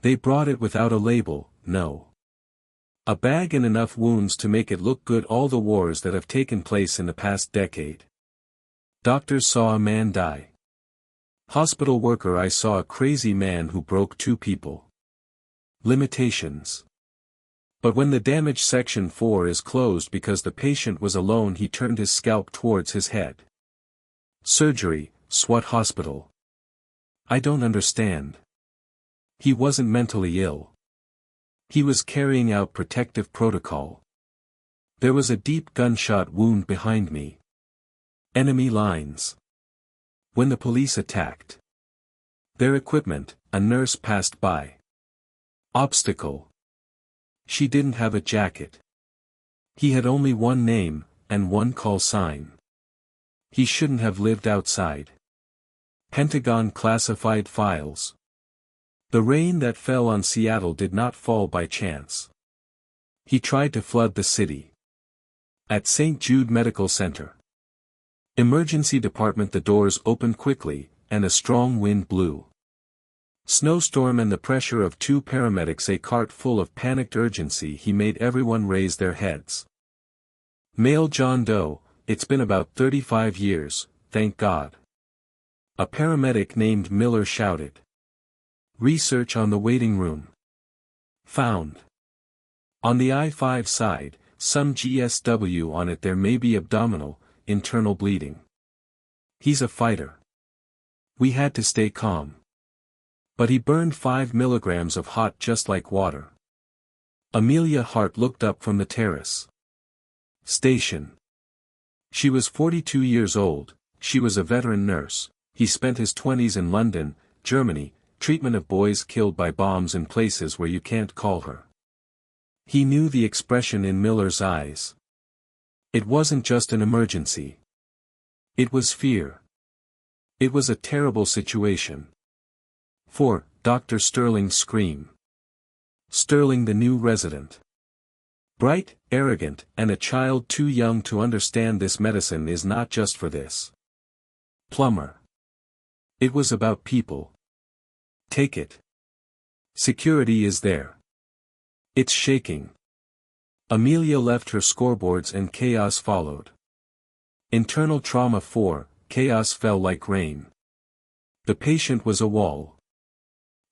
They brought it without a label, no. A bag and enough wounds to make it look good. All the wars that have taken place in the past decade. Doctors saw a man die. Hospital worker, I saw a crazy man who broke two people. Limitations. But when the damage section 4 is closed because the patient was alone, he turned his scalp towards his head. Surgery, SWAT hospital. I don't understand. He wasn't mentally ill. He was carrying out protective protocol. There was a deep gunshot wound behind me. Enemy lines. When the police attacked their equipment, a nurse passed by. Obstacle. She didn't have a jacket. He had only one name, and one call sign. He shouldn't have lived outside. Pentagon classified files. The rain that fell on Seattle did not fall by chance. He tried to flood the city. At St. Jude Medical Center. Emergency department. The doors opened quickly, and a strong wind blew. Snowstorm and the pressure of two paramedics, a cart full of panicked urgency. He made everyone raise their heads. Male John Doe, it's been about 35 years, thank God. A paramedic named Miller shouted. Research on the waiting room. Found. On the I-5 side, some GSW on it. There may be abdominal, internal bleeding. He's a fighter. We had to stay calm. But he burned 5 milligrams of hot just like water. Amelia Hart looked up from the terrace station. She was 42 years old, she was a veteran nurse. He spent his 20s in London, Germany, treatment of boys killed by bombs in places where you can't call her. He knew the expression in Miller's eyes. It wasn't just an emergency. It was fear. It was a terrible situation. For Dr. Sterling's scream. Sterling, the new resident. Bright, arrogant, and a child too young to understand this medicine is not just for this plumber. It was about people. Take it. Security is there. It's shaking. Amelia left her scoreboards and chaos followed. Internal trauma 4, chaos fell like rain. The patient was a wall.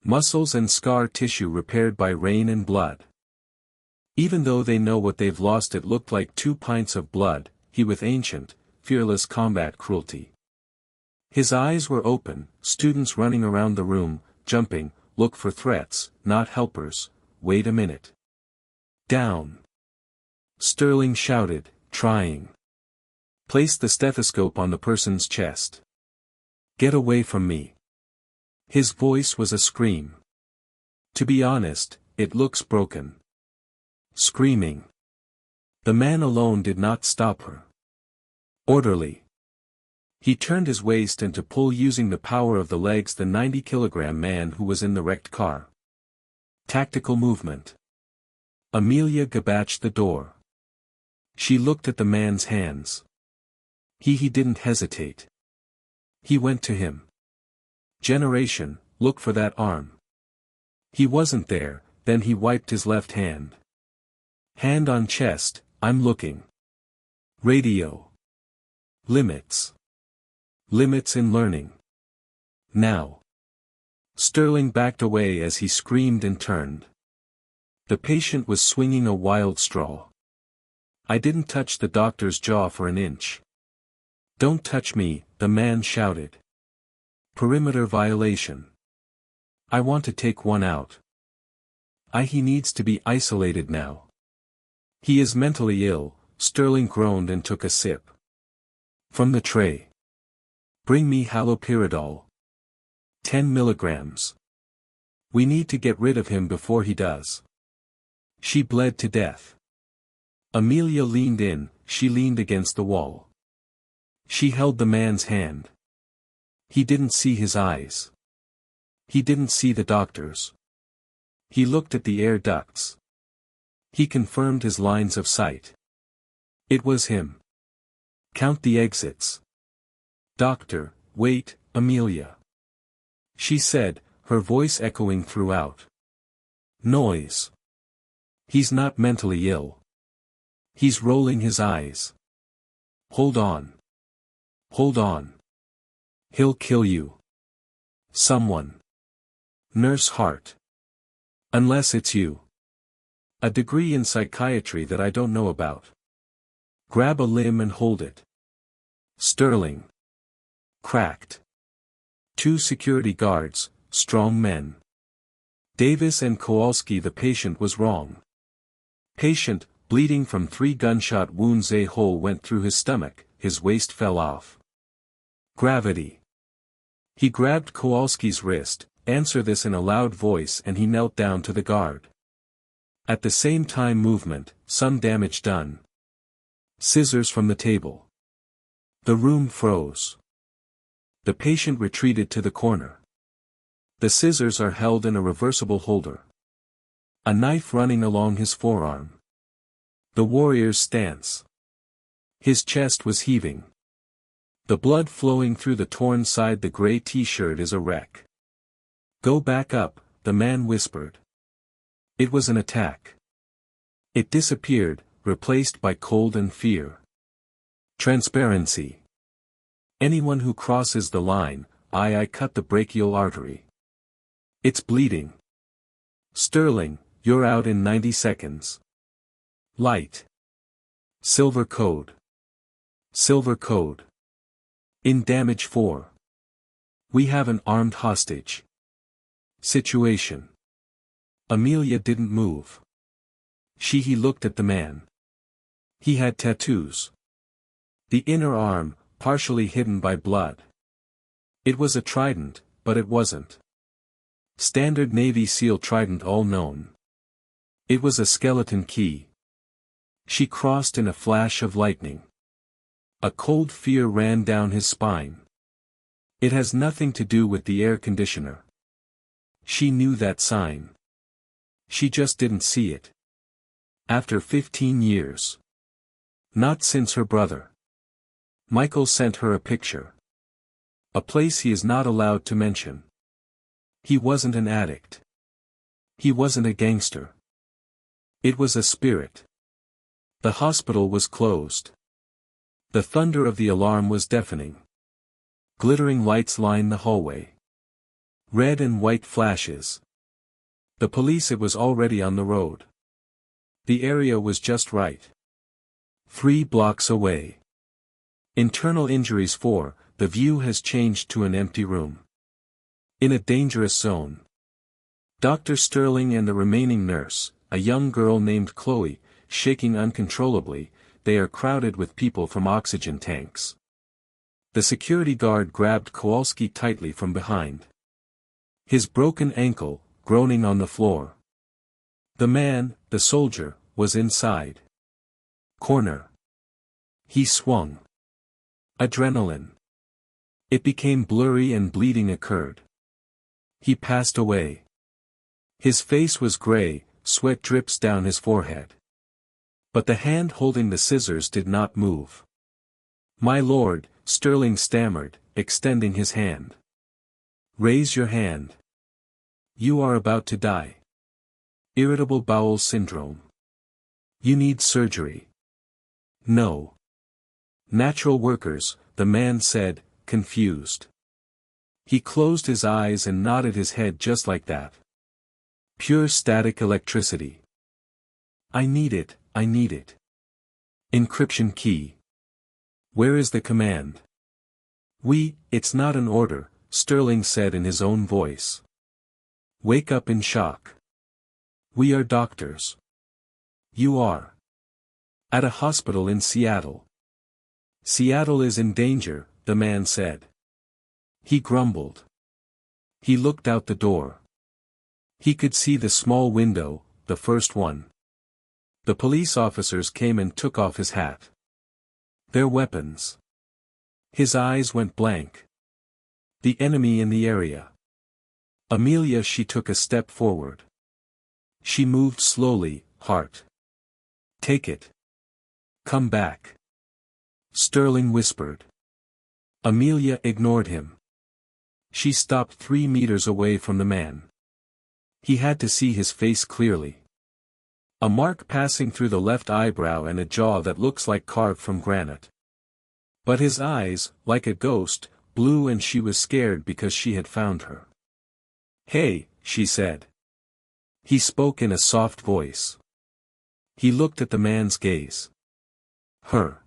Muscles and scar tissue repaired by rain and blood. Even though they know what they've lost, it looked like 2 pints of blood. He with ancient, fearless combat cruelty. His eyes were open, students running around the room, jumping, look for threats, not helpers. Wait a minute. Down. Sterling shouted, trying. Place the stethoscope on the person's chest. Get away from me. His voice was a scream. To be honest, it looks broken. Screaming. The man alone did not stop her. Orderly. He turned his waist and to pull using the power of the legs the 90-kilogram man who was in the wrecked car. Tactical movement. Amelia gabached the door. She looked at the man's hands. He didn't hesitate. He went to him. Generation, look for that arm. He wasn't there, then he wiped his left hand. Hand on chest, I'm looking. Radio. Limits. Limits in learning. Now. Sterling backed away as he screamed and turned. The patient was swinging a wild straw. I didn't touch the doctor's jaw for an inch. Don't touch me, the man shouted. Perimeter violation. I want to take one out. He needs to be isolated now. He is mentally ill, Sterling groaned and took a sip. From the tray. Bring me haloperidol. 10 milligrams. We need to get rid of him before he does. She bled to death. Amelia leaned in, she leaned against the wall. She held the man's hand. He didn't see his eyes. He didn't see the doctors. He looked at the air ducts. He confirmed his lines of sight. It was him. Count the exits. Doctor, wait, Amelia. She said, her voice echoing throughout. Noise. He's not mentally ill. He's rolling his eyes. Hold on. Hold on. He'll kill you. Someone. Nurse Hart. Unless it's you. A degree in psychiatry that I don't know about. Grab a limb and hold it. Sterling. Cracked. 2 security guards, strong men. Davis and Kowalski. The patient was wrong. Patient, bleeding from 3 gunshot wounds. A hole went through his stomach, his waist fell off. Gravity. He grabbed Kowalski's wrist, answer this in a loud voice, and he knelt down to the guard. At the same time movement, some damage done. Scissors from the table. The room froze. The patient retreated to the corner. The scissors are held in a reversible holder. A knife running along his forearm. The warrior's stance. His chest was heaving. The blood flowing through the torn side. The gray t-shirt is a wreck. Go back up, the man whispered. It was an attack. It disappeared, replaced by cold and fear. Transparency. Anyone who crosses the line, I cut the brachial artery. It's bleeding. Sterling, you're out in 90 seconds. Light. Silver code. Silver code. In damage 4. We have an armed hostage. Situation. Amelia didn't move. He looked at the man. He had tattoos. The inner arm, partially hidden by blood. It was a trident, but it wasn't. Standard Navy SEAL trident, all known. It was a skeleton key. She crossed in a flash of lightning. A cold fear ran down his spine. It has nothing to do with the air conditioner. She knew that sign. She just didn't see it. After 15 years. Not since her brother. Michael sent her a picture. A place he is not allowed to mention. He wasn't an addict. He wasn't a gangster. It was a spirit. The hospital was closed. The thunder of the alarm was deafening. Glittering lights lined the hallway. Red and white flashes. The police. It was already on the road. The area was just right. 3 blocks away. Internal injuries 4, the view has changed to an empty room. In a dangerous zone. Dr. Sterling and the remaining nurse, a young girl named Chloe, shaking uncontrollably. They are crowded with people from oxygen tanks. The security guard grabbed Kowalski tightly from behind. His broken ankle, groaning on the floor. The man, the soldier, was inside. Corner. He swung. Adrenaline. It became blurry and bleeding occurred. He passed away. His face was gray, sweat drips down his forehead. But the hand holding the scissors did not move. My lord, Sterling stammered, extending his hand. Raise your hand. You are about to die. Irritable bowel syndrome. You need surgery. No. Natural workers, the man said, confused. He closed his eyes and nodded his head just like that. Pure static electricity. I need it, I need it. Encryption key. Where is the command? It's not an order, Sterling said in his own voice. Wake up in shock. We are doctors. You are. At a hospital in Seattle. Seattle is in danger, the man said. He grumbled. He looked out the door. He could see the small window, the first one. The police officers came and took off his hat. Their weapons. His eyes went blank. The enemy in the area. Amelia. She took a step forward. She moved slowly. Hart. Take it. Come back. Sterling whispered. Amelia ignored him. She stopped 3 meters away from the man. He had to see his face clearly. A mark passing through the left eyebrow and a jaw that looks like carved from granite. But his eyes, like a ghost, blue, and she was scared because she had found her. "Hey," she said. He spoke in a soft voice. He looked at the man's gaze. Her.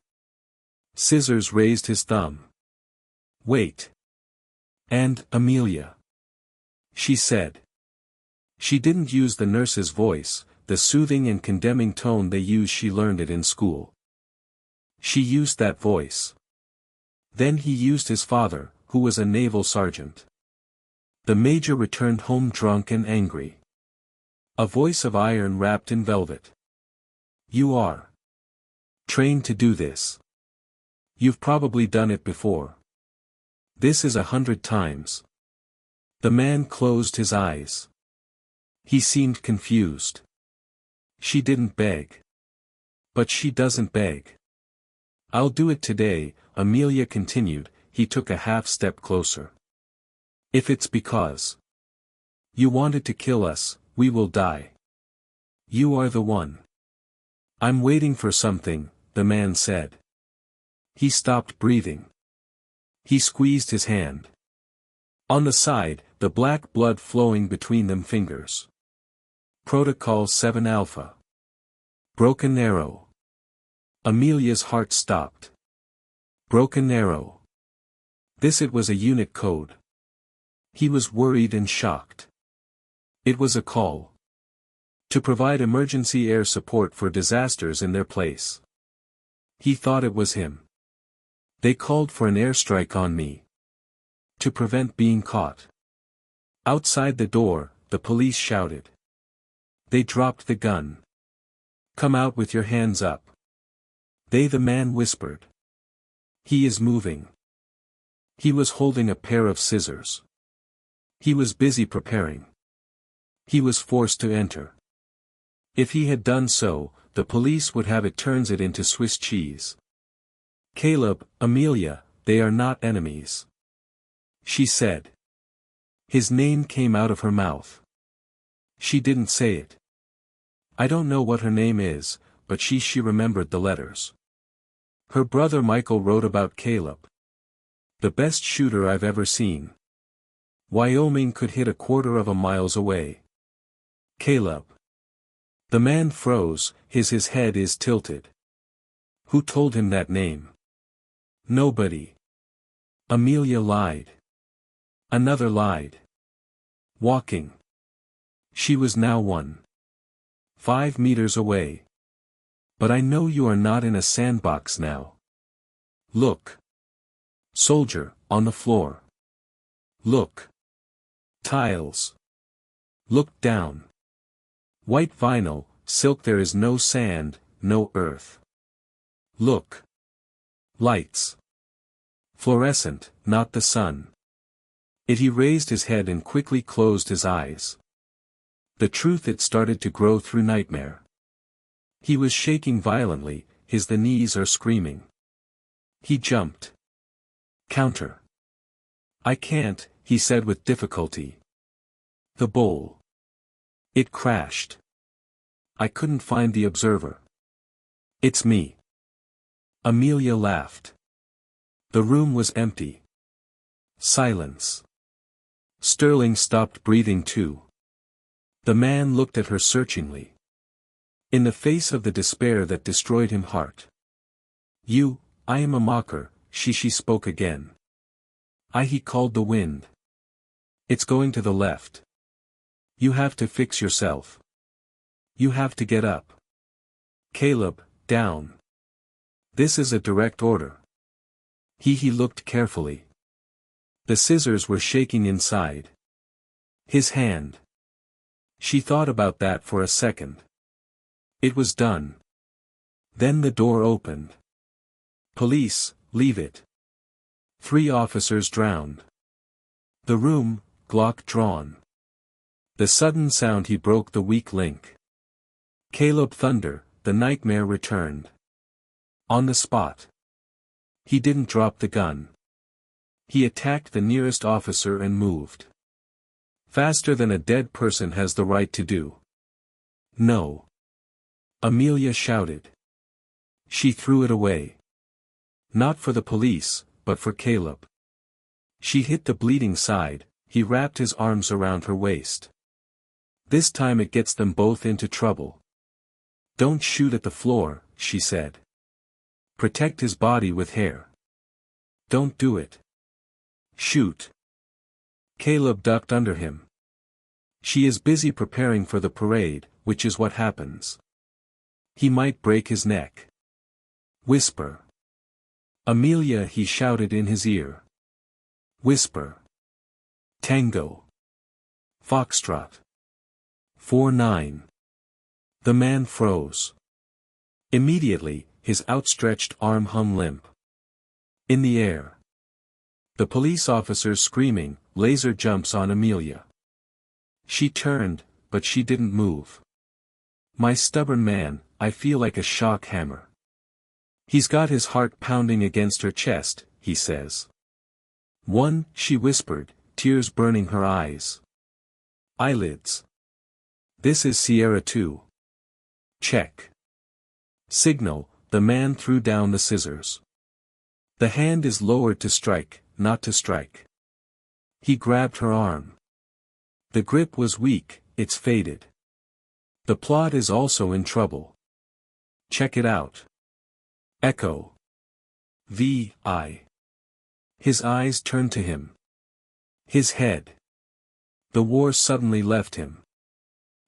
Scissors raised his thumb. "Wait. And, Amelia," she said. She didn't use the nurse's voice, the soothing and condemning tone they use. She learned it in school. She used that voice. Then he used his father, who was a naval sergeant. The major returned home drunk and angry. A voice of iron wrapped in velvet. "You are trained to do this. You've probably done it before. This is 100 times. The man closed his eyes. He seemed confused. She didn't beg. But she doesn't beg. "I'll do it today," Amelia continued. He took a half step closer. "If it's because you wanted to kill us, we will die. You are the one." "I'm waiting for something," the man said. He stopped breathing. He squeezed his hand. On the side, the black blood flowing between them fingers. Protocol 7 Alpha. Broken arrow. Amelia's heart stopped. Broken arrow. It was a unit code. He was worried and shocked. It was a call to provide emergency air support for disasters in their place. He thought it was him. "They called for an airstrike on me. To prevent being caught." Outside the door, the police shouted. They dropped the gun. "Come out with your hands up." The man whispered. "He is moving." He was holding a pair of scissors. He was busy preparing. He was forced to enter. If he had done so, the police would have it turns it into Swiss cheese. "Caleb, Amelia, they are not enemies," she said. His name came out of her mouth. She didn't say it. I don't know what her name is, but she remembered the letters. Her brother Michael wrote about Caleb. "The best shooter I've ever seen. Wyoming could hit a quarter of a mile away. Caleb." The man froze, his head is tilted. Who told him that name? Nobody. Amelia lied. Another lied. Walking. She was now 1.5 meters away. "But I know you are not in a sandbox now. Look. Soldier, on the floor. Look. Tiles. Look down. White vinyl, silk. There is no sand, no earth. Look. Lights. Fluorescent, not the sun." He raised his head and quickly closed his eyes. The truth it started to grow through nightmare. He was shaking violently, the knees are screaming. He jumped. "Counter." "I can't," he said with difficulty. "The bowl. It crashed. I couldn't find the observer." "It's me." Amelia laughed. The room was empty. Silence. Sterling stopped breathing too. The man looked at her searchingly. In the face of the despair that destroyed him heart. I am a mocker," she spoke again. He called the wind. "It's going to the left. You have to fix yourself. You have to get up. Caleb, down. This is a direct order." He looked carefully. The scissors were shaking inside his hand. She thought about that for a second. It was done. Then the door opened. "Police, leave it." 3 officers drowned. The room, Glock drawn. The sudden sound he broke the weak link. Caleb thunder, the nightmare returned. On the spot. He didn't drop the gun. He attacked the nearest officer and moved Faster than a dead person has the right to do. No. Amelia shouted. She threw it away. Not for the police, but for Caleb. She hit the bleeding side, he wrapped his arms around her waist. This time it gets them both into trouble. Don't shoot at the floor, she said. Protect his body with hair. Don't do it. Shoot. Caleb ducked under him. She is busy preparing for the parade, which is what happens. He might break his neck. Whisper. Amelia, he shouted in his ear. Whisper. Tango. Foxtrot. 4-9. The man froze. Immediately, his outstretched arm hung limp. In the air. The police officers screaming, laser jumps on Amelia. She turned, but she didn't move. My stubborn man, I feel like a shock hammer. He's got his heart pounding against her chest, he says. One, she whispered, tears burning her eyes. Eyelids. This is Sierra 2. Check. Signal, the man threw down the scissors. The hand is lowered to strike, not to strike. He grabbed her arm. The grip was weak, it's faded. The plot is also in trouble. Check it out. Echo. V.I. His eyes turned to him. His head. The war suddenly left him.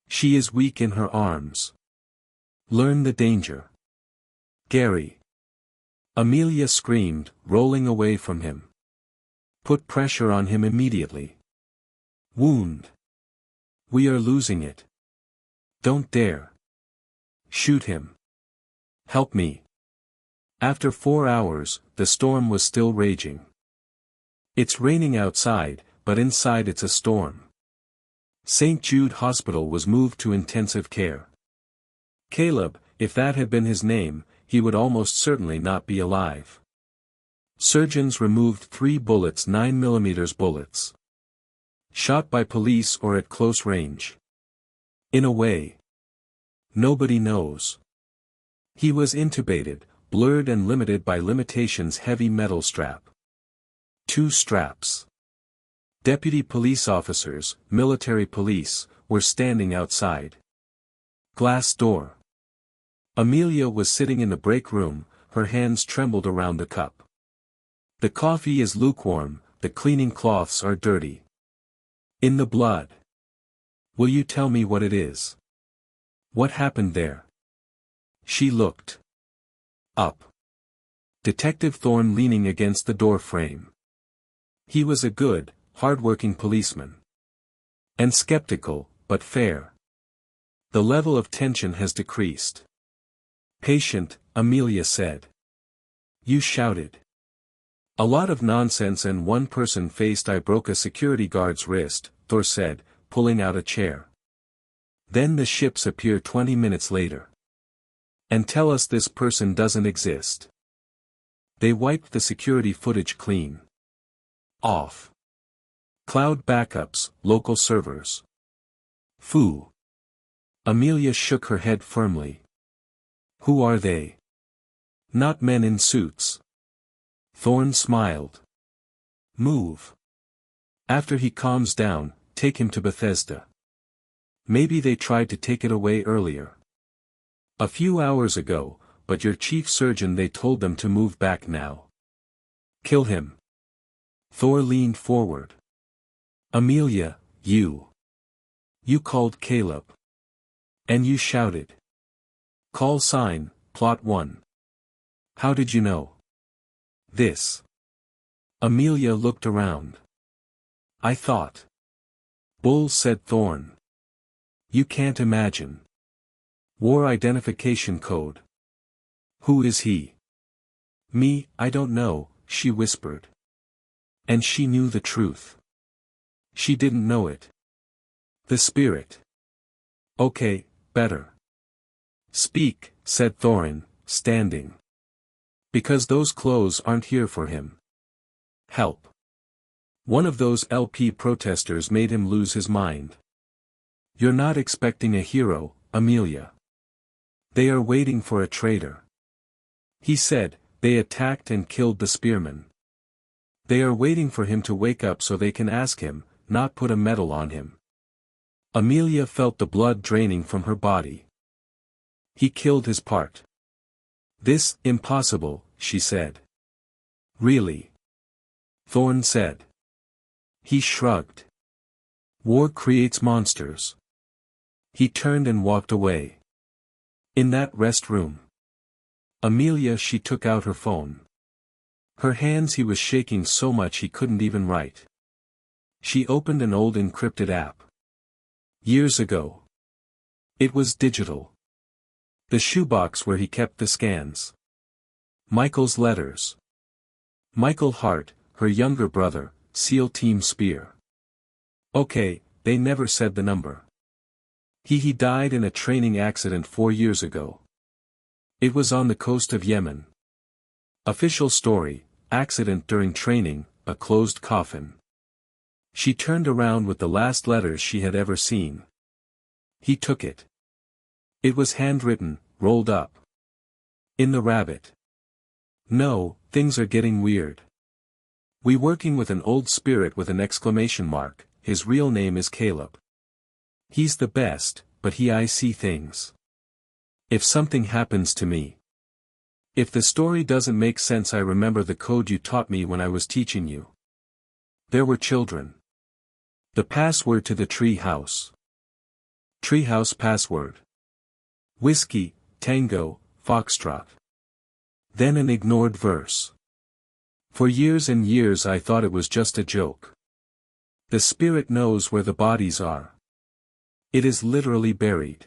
She is weak in her arms. Learn the danger. Gary. Amelia screamed, rolling away from him. Put pressure on him immediately. Wound. We are losing it. Don't dare. Shoot him. Help me. After 4 hours, the storm was still raging. It's raining outside, but inside it's a storm. St. Jude Hospital was moved to intensive care. Caleb, if that had been his name, he would almost certainly not be alive. Surgeons removed 3 bullets, 9mm bullets. Shot by police or at close range. In a way. Nobody knows. He was intubated, blurred and limited by limitations, heavy metal strap. 2 straps. Deputy police officers, military police, were standing outside. Glass door. Amelia was sitting in the break room, her hands trembled around the cup. The coffee is lukewarm, the cleaning cloths are dirty. In the blood. Will you tell me what it is? What happened there? She looked up. Detective Thorne leaning against the door frame. He was a good, hard-working policeman. And skeptical, but fair. The level of tension has decreased. Patient, Amelia said. You shouted. A lot of nonsense and one person faced. I broke a security guard's wrist, Thor said, pulling out a chair. Then the ships appear 20 minutes later. And tell us this person doesn't exist. They wiped the security footage clean. Off. Cloud backups, local servers. Foo. Amelia shook her head firmly. Who are they? Not men in suits. Thorne smiled. Move. After he calms down, take him to Bethesda. Maybe they tried to take it away earlier. A few hours ago, but your chief surgeon, they told them to move back now. Kill him. Thor leaned forward. Amelia, you called Caleb. And you shouted. Call sign, plot 1. How did you know? This. Amelia looked around. I thought. Bull, said Thorne. You can't imagine. War identification code. Who is he? Me, I don't know, she whispered. And she knew the truth. She didn't know it. The spirit. Okay, better. Speak, said Thorin, standing. Because those clothes aren't here for him. Help. One of those LP protesters made him lose his mind. "You're not expecting a hero, Amelia. They are waiting for a traitor," he said. "They attacked and killed the spearman. They are waiting for him to wake up so they can ask him, not put a medal on him." Amelia felt the blood draining from her body. "He killed his part." "This, impossible," she said. "Really?" Thorne said. He shrugged. "War creates monsters." He turned and walked away. In that rest room. Amelia, she took out her phone. Her hands, he was shaking so much he couldn't even write. She opened an old encrypted app. Years ago. It was digital. The shoebox where he kept the scans. Michael's letters. Michael Hart, her younger brother, SEAL Team Spear. Okay, they never said the number. He died in a training accident 4 years ago. It was on the coast of Yemen. Official story, accident during training, a closed coffin. She turned around with the last letters she had ever seen. He took it. It was handwritten, rolled up. In the rabbit. "No, things are getting weird. We working with an old spirit with an exclamation mark, his real name is Caleb. He's the best, but I see things. If something happens to me. If the story doesn't make sense, I remember the code you taught me when I was teaching you. There were children. The password to the tree house. Treehouse password. Whiskey, Tango, Foxtrot. Then an ignored verse. For years and years I thought it was just a joke. The spirit knows where the bodies are. It is literally buried.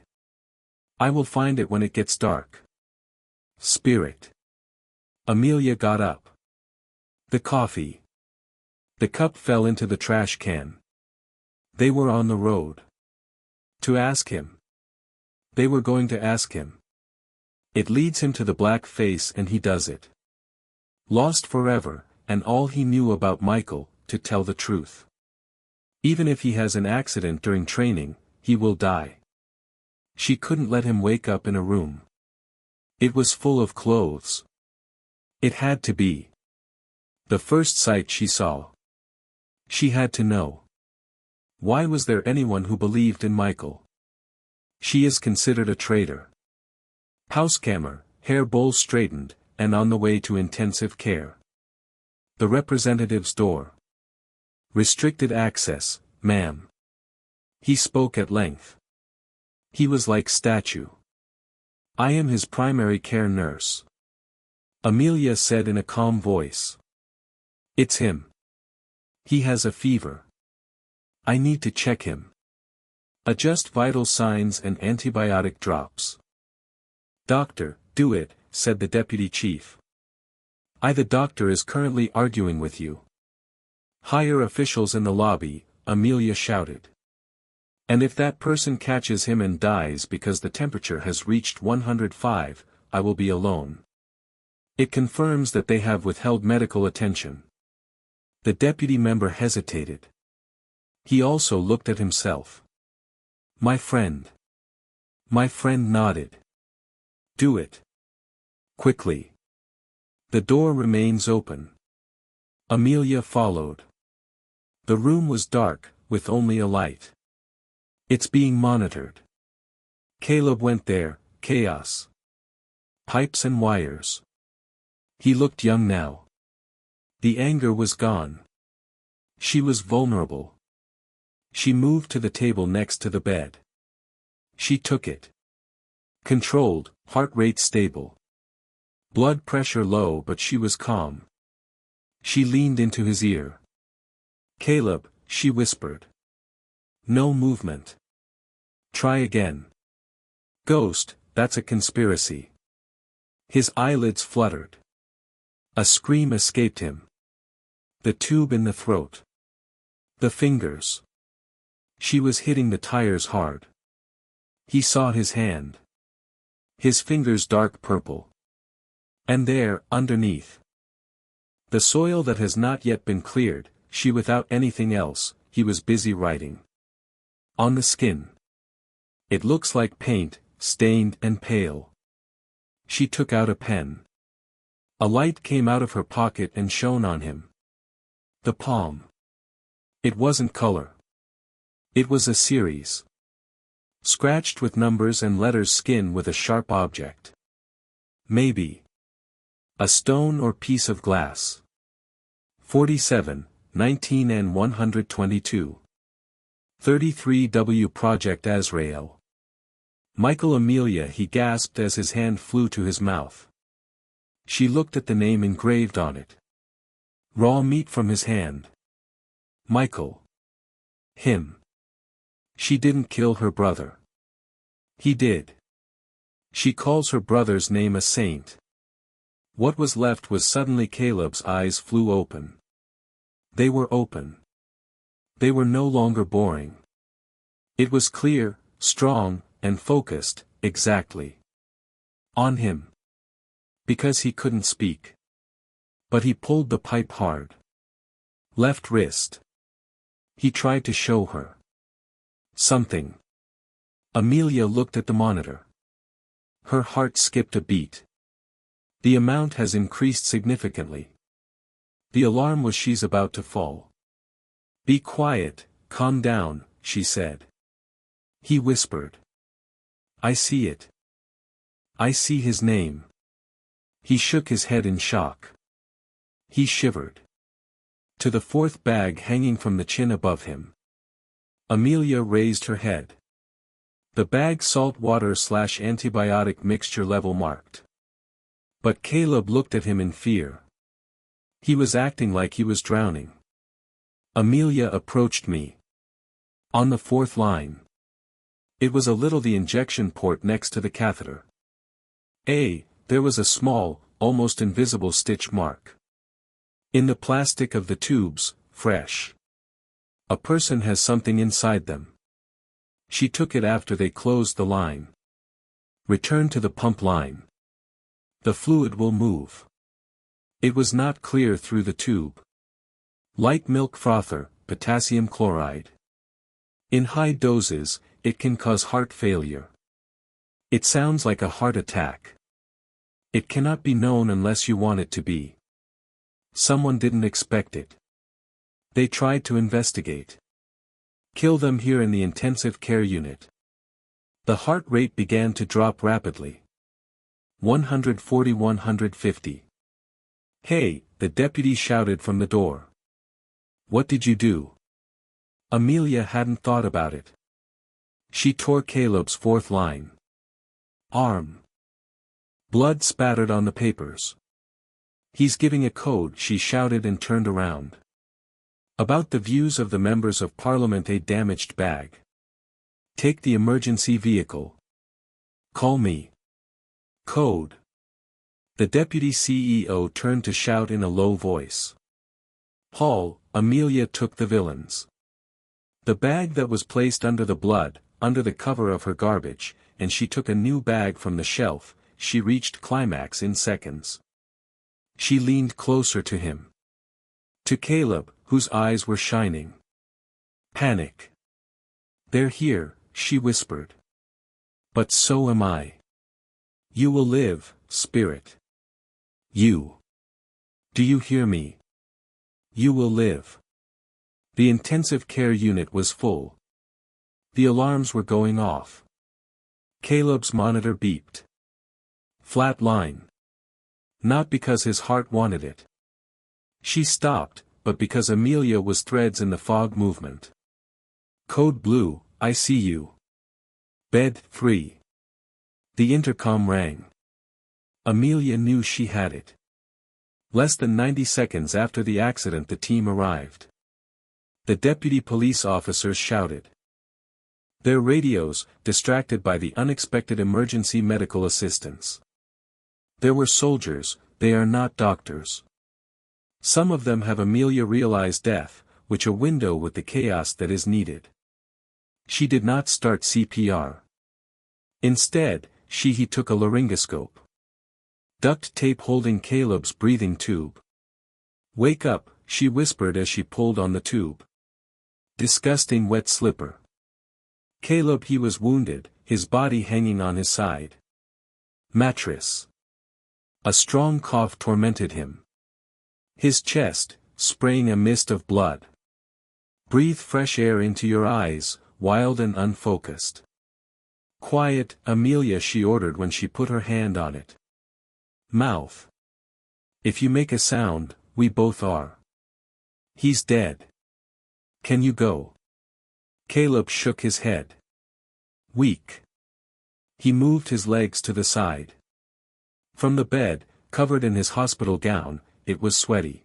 I will find it when it gets dark. Spirit." Amelia got up. The coffee. The cup fell into the trash can. They were on the road. To ask him. They were going to ask him. It leads him to the black face and he does it. Lost forever, and all he knew about Michael, to tell the truth. Even if he has an accident during training, he will die. She couldn't let him wake up in a room. It was full of clothes. It had to be. The first sight she saw. She had to know. Why was there anyone who believed in Michael? She is considered a traitor. Housecammer, hair bowl straightened, and on the way to intensive care. The representative's door. "Restricted access, ma'am." He spoke at length. He was like statue. "I am his primary care nurse," Amelia said in a calm voice. "It's him. He has a fever. I need to check him. Adjust vital signs and antibiotic drops." "Doctor, do it," said the deputy chief. The doctor is currently arguing with you." "Higher officials in the lobby," Amelia shouted. "And if that person catches him and dies because the temperature has reached 105, I will be alone." It confirms that they have withheld medical attention. The deputy member hesitated. He also looked at himself. My friend." My friend nodded. "Do it. Quickly. The door remains open." Amelia followed. The room was dark, with only a light. "It's being monitored." Caleb went there, chaos. Pipes and wires. He looked young now. The anger was gone. She was vulnerable. She moved to the table next to the bed. She took it. Controlled, heart rate stable. Blood pressure low, but she was calm. She leaned into his ear. "Caleb," she whispered. "No movement. Try again. Ghost, that's a conspiracy." His eyelids fluttered. A scream escaped him. The tube in the throat. The fingers. She was hitting the tires hard. He saw his hand. His fingers dark purple. And there, underneath. The soil that has not yet been cleared, she without anything else, he was busy writing. On the skin. It looks like paint, stained and pale. She took out a pen. A light came out of her pocket and shone on him. The palm. It wasn't color. It was a series. Scratched with numbers and letters, skin with a sharp object. Maybe a stone or piece of glass. 47, 19 and 122. 33 W. Project Azrael. Michael Amelia, he gasped as his hand flew to his mouth. She looked at the name engraved on it. Raw meat from his hand. Michael. Him. She didn't kill her brother. He did. She calls her brother's name a saint. What was left was suddenly Caleb's eyes flew open. They were open. They were no longer boring. It was clear, strong, and focused, exactly on him. Because he couldn't speak. But he pulled the pipe hard. Left wrist. He tried to show her something. Amelia looked at the monitor. Her heart skipped a beat. The amount has increased significantly. The alarm was she's about to fall. Be quiet, calm down, she said. He whispered. I see it. I see his name. He shook his head in shock. He shivered. To the fourth bag hanging from the chin above him. Amelia raised her head. The bag salt water/antibiotic mixture level marked. But Caleb looked at him in fear. He was acting like he was drowning. Amelia approached me. On the fourth line. It was a little the injection port next to the catheter. There was a small, almost invisible stitch mark. In the plastic of the tubes, fresh. A person has something inside them. She took it after they closed the line. Return to the pump line. The fluid will move. It was not clear through the tube. Light milk frother, potassium chloride. In high doses, it can cause heart failure. It sounds like a heart attack. It cannot be known unless you want it to be. Someone didn't expect it. They tried to investigate. Kill them here in the intensive care unit. The heart rate began to drop rapidly. 140-150. Hey, the deputy shouted from the door. What did you do? Amelia hadn't thought about it. She tore Caleb's fourth line. Arm. Blood spattered on the papers. He's giving a code, she shouted and turned around. About the views of the members of Parliament, a damaged bag. Take the emergency vehicle. Call me. Code. The deputy CEO turned to shout in a low voice. Hall, Amelia took the villains. The bag that was placed under the blood, under the cover of her garbage, and she took a new bag from the shelf. She reached climax in seconds. She leaned closer to him. To Caleb, whose eyes were shining. Panic. They're here, she whispered. But so am I. You will live, spirit. You. Do you hear me? You will live. The intensive care unit was full. The alarms were going off. Caleb's monitor beeped. Flat line. Not because his heart wanted it. She stopped, but because Amelia was threads in the fog movement. Code blue, I see you. Bed 3. The intercom rang. Amelia knew she had it. Less than 90 seconds after the accident, the team arrived. The deputy police officers shouted. Their radios, distracted by the unexpected emergency medical assistance. There were soldiers, they are not doctors. Some of them have Amelia realized death, which a window with the chaos that is needed. She did not start CPR. Instead, he took a laryngoscope. Duct tape holding Caleb's breathing tube. Wake up, she whispered as she pulled on the tube. Disgusting wet slipper. Caleb, he was wounded, his body hanging on his side. Mattress. A strong cough tormented him. His chest, spraying a mist of blood. Breathe fresh air into your eyes, wild and unfocused. Quiet, Amelia, she ordered when she put her hand on it. Mouth. If you make a sound, we both are. He's dead. Can you go? Caleb shook his head. Weak. He moved his legs to the side. From the bed, covered in his hospital gown, it was sweaty.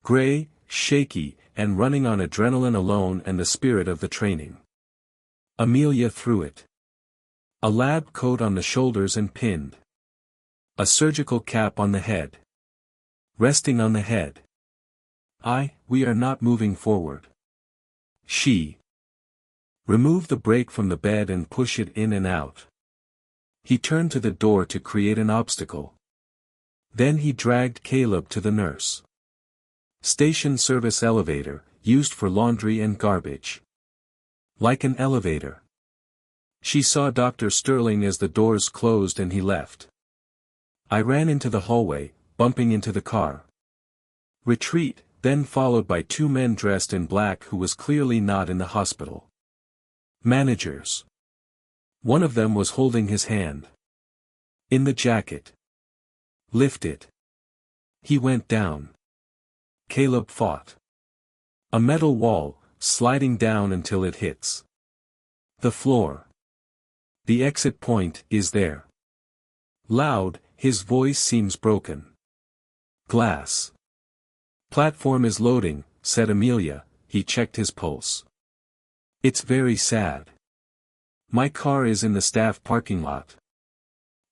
Gray, shaky, and running on adrenaline alone and the spirit of the training. Amelia threw it. A lab coat on the shoulders and pinned. A surgical cap on the head. Resting on the head. We are not moving forward. She. Remove the brake from the bed and push it in and out. He turned to the door to create an obstacle. Then he dragged Caleb to the nurse. Station service elevator, used for laundry and garbage. Like an elevator. She saw Dr. Sterling as the doors closed and he left. I ran into the hallway, bumping into the car. Retreat, then followed by two men dressed in black who was clearly not in the hospital. Managers. One of them was holding his hand. In the jacket. Lift it. He went down. Caleb fought. A metal wall, sliding down until it hits the floor. The exit point is there. Loud, his voice seems broken. Glass. Platform is loading, said Amelia. He checked his pulse. It's very sad. My car is in the staff parking lot.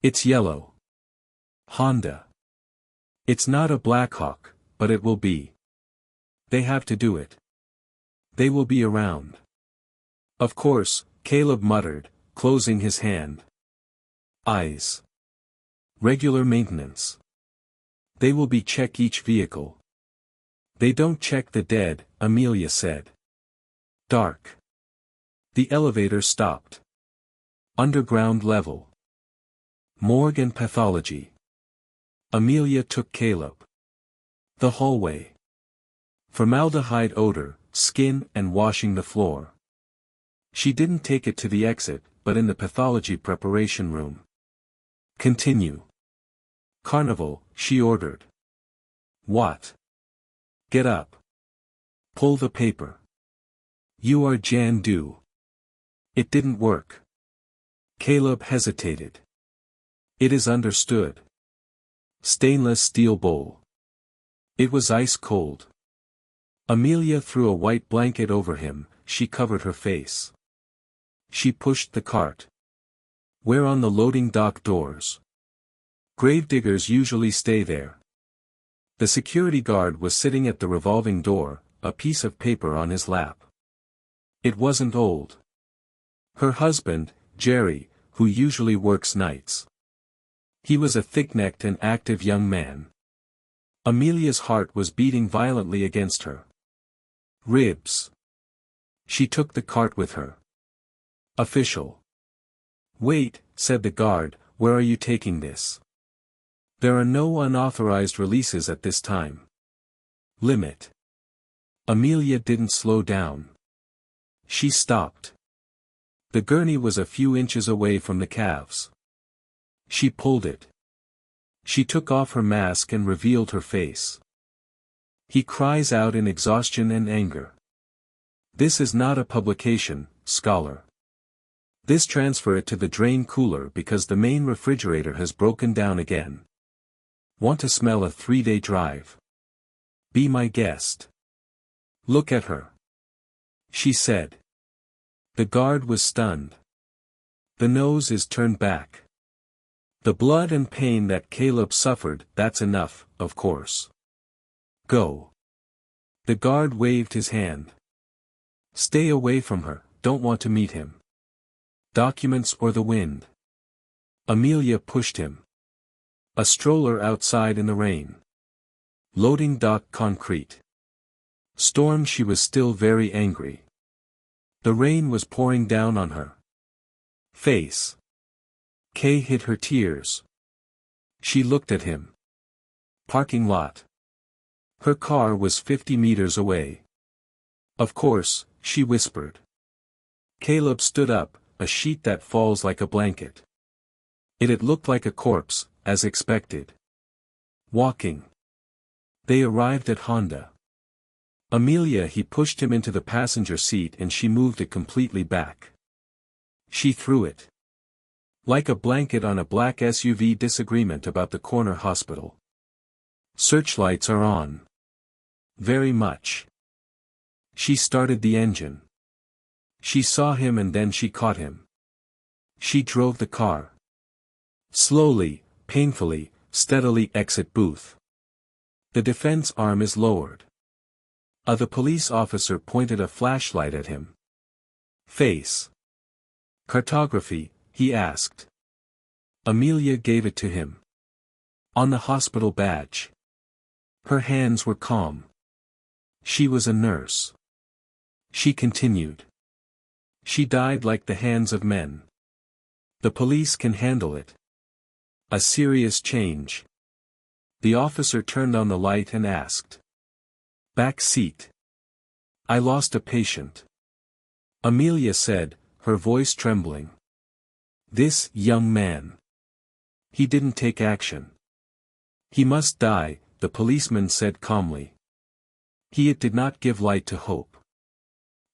It's yellow. Honda. It's not a Blackhawk, but it will be. They have to do it. They will be around. Of course, Caleb muttered, closing his hand. Eyes. Regular maintenance. They will be check each vehicle. They don't check the dead, Amelia said. Dark. The elevator stopped. Underground level. Morgue and pathology. Amelia took Caleb. The hallway. Formaldehyde odor, skin and washing the floor. She didn't take it to the exit, but in the pathology preparation room. Continue. Carnival, she ordered. What? Get up. Pull the paper. You are Jan Du. It didn't work. Caleb hesitated. It is understood. Stainless steel bowl. It was ice cold. Amelia threw a white blanket over him, she covered her face. She pushed the cart. Where on the loading dock doors? Gravediggers usually stay there. The security guard was sitting at the revolving door, a piece of paper on his lap. It wasn't old. Her husband, Jerry, who usually works nights. He was a thick-necked and active young man. Amelia's heart was beating violently against her ribs. She took the cart with her. Official. Wait, said the guard, where are you taking this? There are no unauthorized releases at this time. Limit. Amelia didn't slow down. She stopped. The gurney was a few inches away from the calves. She pulled it. She took off her mask and revealed her face. He cries out in exhaustion and anger. This is not a publication, scholar. This transfer it to the drain cooler because the main refrigerator has broken down again. Want to smell a 3-day drive? Be my guest. Look at her. She said. The guard was stunned. The nose is turned back. The blood and pain that Caleb suffered, that's enough, of course. Go. The guard waved his hand. Stay away from her, don't want to meet him. Documents or the wind. Amelia pushed him. A stroller outside in the rain. Loading dock concrete. Storm she was still very angry. The rain was pouring down on her face. Kay hid her tears. She looked at him. Parking lot. Her car was 50 meters away. Of course, she whispered. Caleb stood up, a sheet that falls like a blanket. It had looked like a corpse, as expected. Walking. They arrived at Honda. Amelia he pushed him into the passenger seat and she moved it completely back. She threw it. Like a blanket on a black SUV. Disagreement about the corner hospital. Searchlights are on. Very much. She started the engine. She saw him and then she caught him. She drove the car. Slowly, painfully, steadily. Exit booth. The defense arm is lowered. The police officer pointed a flashlight at him. Face. Cartography, he asked. Amelia gave it to him. On the hospital badge. Her hands were calm. She was a nurse. She continued. She died like the hands of men. The police can handle it. A serious change. The officer turned on the light and asked. Back seat. I lost a patient. Amelia said, her voice trembling. This young man. He didn't take action. He must die, the policeman said calmly. It did not give light to hope.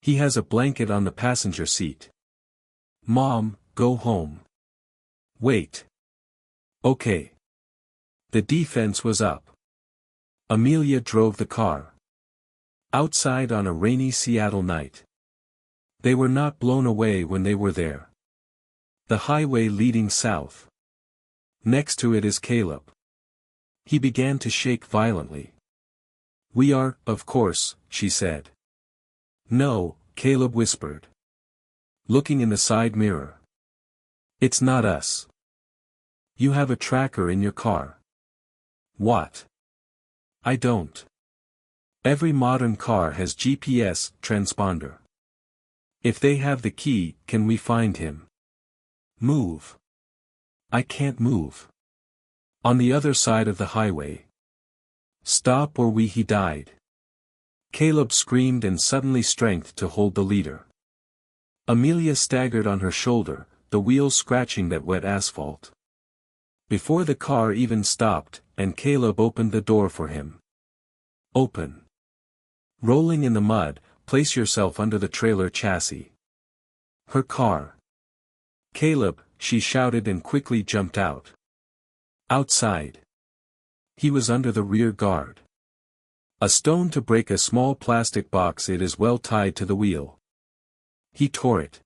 He has a blanket on the passenger seat. Mom, go home. Wait. Okay. The defense was up. Amelia drove the car. Outside on a rainy Seattle night. They were not blown away when they were there. The highway leading south. Next to it is Caleb. He began to shake violently. We are, of course, she said. No, Caleb whispered. Looking in the side mirror. It's not us. You have a tracker in your car. What? I don't. Every modern car has GPS transponder. If they have the key, can we find him? Move. I can't move. On the other side of the highway. Stop or he died. Caleb screamed and suddenly strength to hold the leader. Amelia staggered on her shoulder, the wheels scratching that wet asphalt. Before the car even stopped, and Caleb opened the door for him. Open. Rolling in the mud, place yourself under the trailer chassis. Her car. Caleb, she shouted and quickly jumped out. Outside. He was under the rear guard. A stone to break a small plastic box. It is well tied to the wheel. He tore it.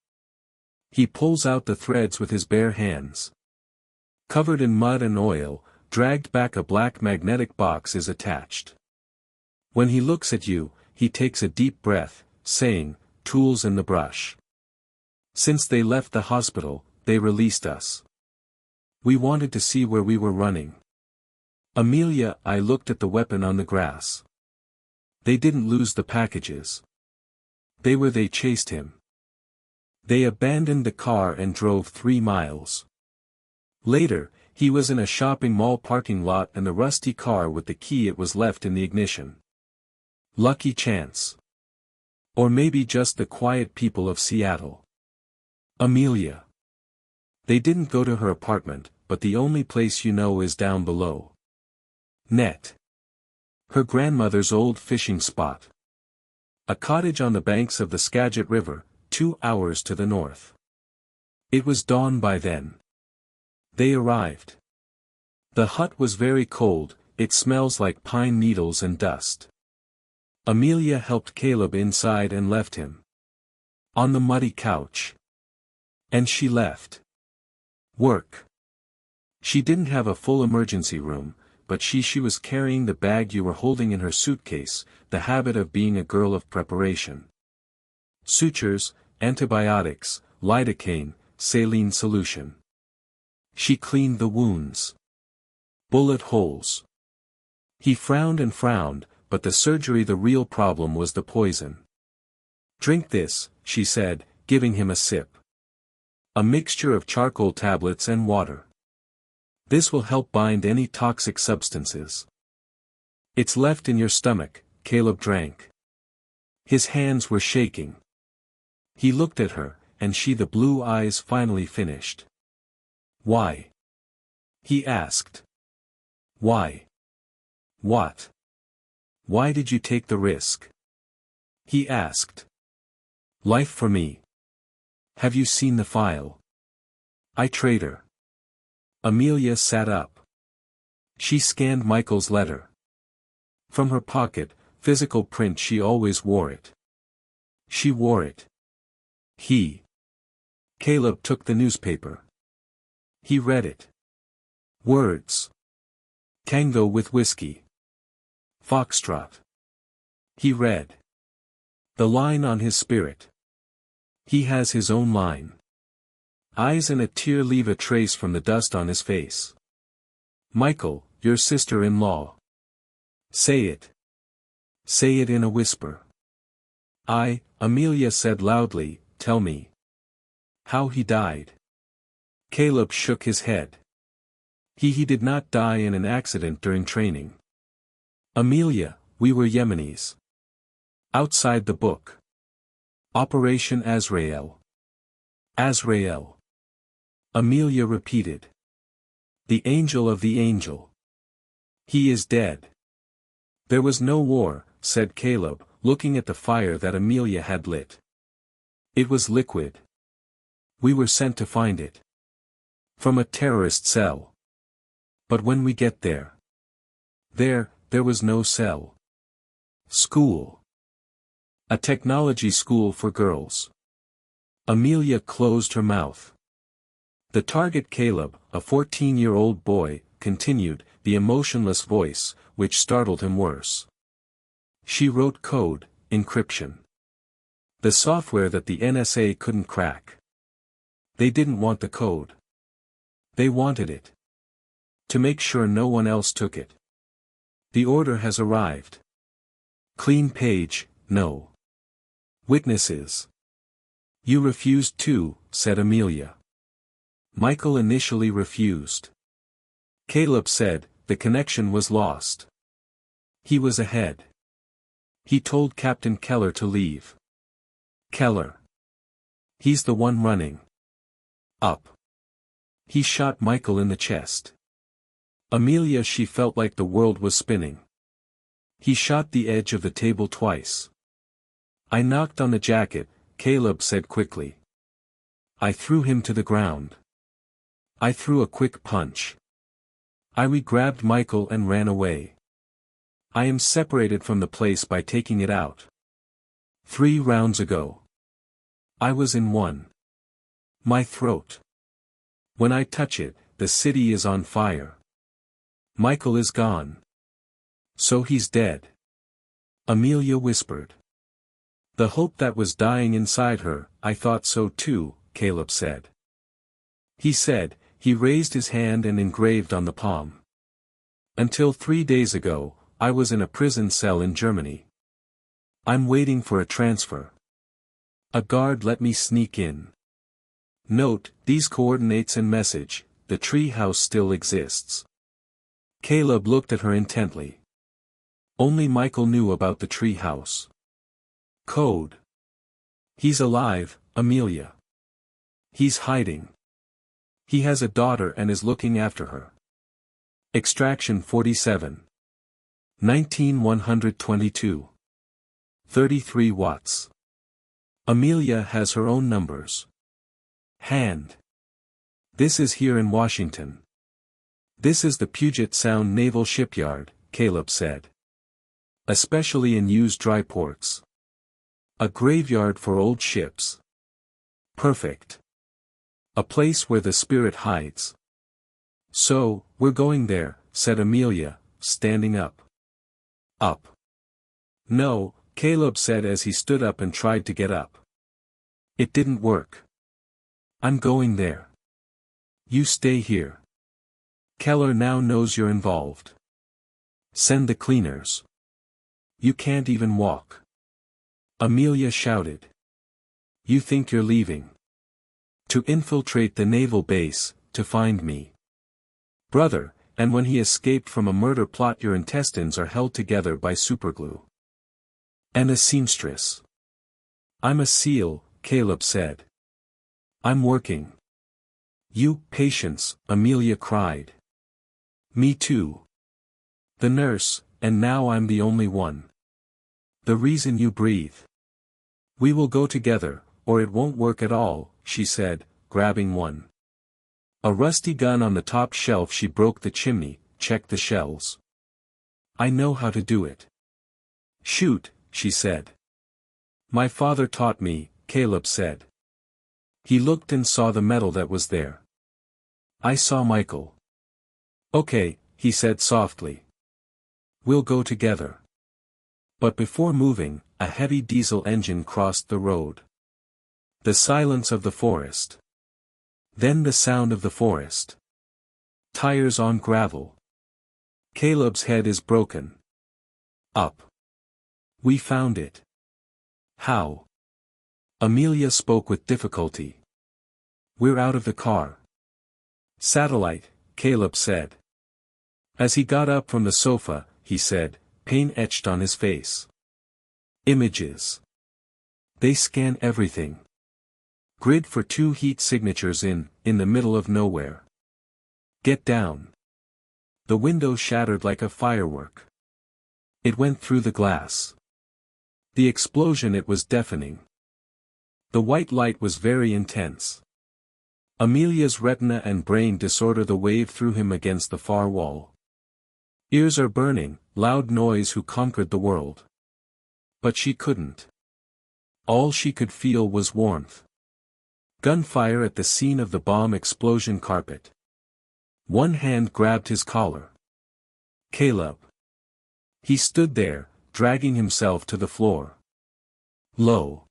He pulls out the threads with his bare hands. Covered in mud and oil, dragged back a black magnetic box is attached. When he looks at you, he takes a deep breath, saying, tools and the brush. Since they left the hospital, they released us. We wanted to see where we were running. Amelia, I looked at the weapon on the grass. They didn't lose the packages. They chased him. They abandoned the car and drove 3 miles. Later, he was in a shopping mall parking lot and the rusty car with the key. It was left in the ignition. Lucky chance. Or maybe just the quiet people of Seattle. Amelia. They didn't go to her apartment, but the only place you know is down below. Net. Her grandmother's old fishing spot. A cottage on the banks of the Skagit River, 2 hours to the north. It was dawn by then. They arrived. The hut was very cold, it smells like pine needles and dust. Amelia helped Caleb inside and left him. On the muddy couch. And she left. Work. She didn't have a full emergency room, but she was carrying the bag you were holding in her suitcase, the habit of being a girl of preparation. Sutures, antibiotics, lidocaine, saline solution. She cleaned the wounds. Bullet holes. He frowned and frowned, but the surgery. The real problem was the poison. "Drink this," she said, giving him a sip. "A mixture of charcoal tablets and water. This will help bind any toxic substances. It's left in your stomach." Caleb drank. His hands were shaking. He looked at her, and the blue eyes finally finished. "Why?" he asked. "Why? What? Why did you take the risk?" he asked. "Life for me. Have you seen the file? I traitor." Amelia sat up. She scanned Michael's letter. From her pocket, physical print. She always wore it. She wore it. Caleb took the newspaper. He read it. Words. Tango with whiskey. Foxtrot. He read. The line on his spirit. He has his own line. Eyes and a tear leave a trace from the dust on his face. "Michael, your sister-in-law. Say it. Say it in a whisper." Amelia said loudly, "Tell me. How he died." Caleb shook his head. He did not die in an accident during training. "Amelia, we were Yemenis. Outside the book. Operation Azrael." "Azrael." Amelia repeated. "The angel of the angel. He is dead." "There was no war," said Caleb, looking at the fire that Amelia had lit. "It was liquid. We were sent to find it. From a terrorist cell. But when we get there. There was no cell. School. A technology school for girls." Amelia closed her mouth. "The target Caleb, a 14-year-old boy," continued, the emotionless voice, which startled him worse. "She wrote code, encryption. The software that the NSA couldn't crack. They didn't want the code. They wanted it. To make sure no one else took it. The order has arrived. Clean page, no witnesses." "You refused too," said Amelia. Michael initially refused. Caleb said, the connection was lost. He was ahead. He told Captain Keller to leave. Keller. He's the one running. Up. He shot Michael in the chest. Amelia. She felt like the world was spinning. He shot the edge of the table twice. "I knocked on the jacket," Caleb said quickly. "I threw him to the ground. I threw a quick punch. We grabbed Michael and ran away. I am separated from the place by taking it out. 3 rounds ago. I was in one. My throat. When I touch it, the city is on fire. Michael is gone. So he's dead." Amelia whispered. "The hope that was dying inside her, I thought so too," Caleb said. He raised his hand and engraved on the palm. "Until 3 days ago, I was in a prison cell in Germany. I'm waiting for a transfer. A guard let me sneak in. Note, these coordinates and message, the tree house still exists." Caleb looked at her intently. Only Michael knew about the tree house. Code. He's alive, Amelia. He's hiding. He has a daughter and is looking after her. Extraction 47. 19-122. 33 watts. Amelia has her own numbers. Hand. This is here in Washington. This is the Puget Sound Naval Shipyard, Caleb said. Especially in used dry ports. A graveyard for old ships. Perfect. A place where the spirit hides. "So, we're going there," said Amelia, standing up. Up. "No," Caleb said as he stood up and tried to get up. "It didn't work. I'm going there. You stay here. Keller now knows you're involved. Send the cleaners." You can't even walk. Amelia shouted. You think you're leaving? To infiltrate the naval base, to find me. Brother, and when he escaped from a murder plot your intestines are held together by superglue. And a seamstress. I'm a SEAL, Caleb said. I'm working. You, patience, Amelia cried. Me too. The nurse, and now I'm the only one. The reason you breathe. We will go together, or it won't work at all, she said, grabbing one. A rusty gun on the top shelf. She broke the chimney, checked the shells. I know how to do it. Shoot, she said. My father taught me, Caleb said. He looked and saw the metal that was there. I saw Michael. Okay, he said softly. We'll go together. But before moving, a heavy diesel engine crossed the road. The silence of the forest. Then the sound of the forest. Tires on gravel. Caleb's head is broken. Up. We found it. How? Amelia spoke with difficulty. We're out of the car. Satellite, Caleb said. As he got up from the sofa, he said, pain etched on his face. Images. They scan everything. Grid for 2 heat signatures in the middle of nowhere. Get down. The window shattered like a firework. It went through the glass. The explosion, it was deafening. The white light was very intense. Amelia's retina and brain disorder. The wave threw him against the far wall. Ears are burning, loud noise. Who conquered the world? But she couldn't. All she could feel was warmth. Gunfire at the scene of the bomb explosion. Carpet. One hand grabbed his collar. Caleb. He stood there, dragging himself to the floor. Low.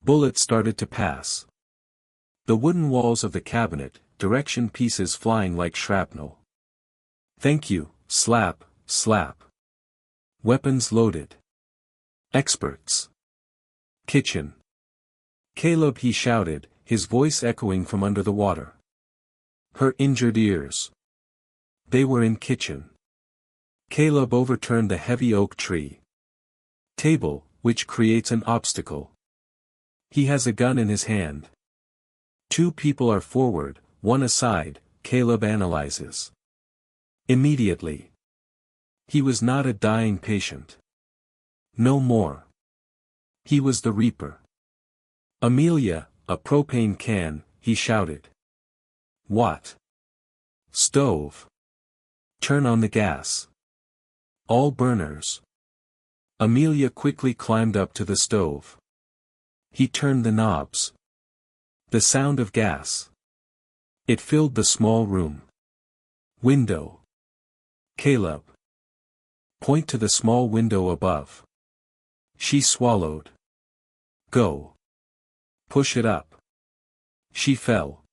Bullets started to pass. The wooden walls of the cabinet, direction pieces flying like shrapnel. Thank you, slap, slap. Weapons loaded. Experts. Kitchen. Caleb, he shouted, his voice echoing from under the water. Her injured ears. They were in kitchen. Caleb overturned the heavy oak tree. Table, which creates an obstacle. He has a gun in his hand. 2 people are forward, 1 aside, Caleb analyzes. Immediately. He was not a dying patient. No more. He was the Reaper. Amelia, a propane can, he shouted. What? Stove. Turn on the gas. All burners. Amelia quickly climbed up to the stove. He turned the knobs. The sound of gas. It filled the small room. Window. Caleb. Point to the small window above. She swallowed. Go. Push it up. She fell.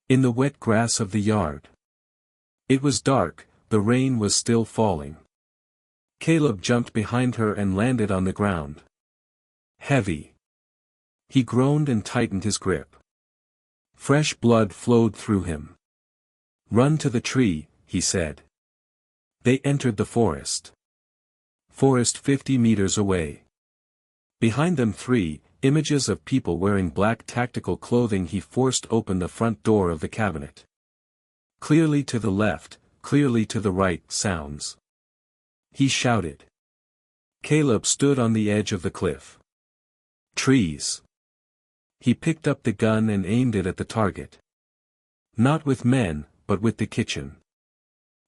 In the wet grass of the yard. It was dark, the rain was still falling. Caleb jumped behind her and landed on the ground. Heavy. He groaned and tightened his grip. Fresh blood flowed through him. Run to the tree, he said. They entered the forest. Forest 50 meters away. Behind them 3 images of people wearing black tactical clothing. He forced open the front door of the cabinet. Clearly to the left, clearly to the right, sounds. He shouted. Caleb stood on the edge of the cliff. Trees. He picked up the gun and aimed it at the target. Not with men, but with the kitchen.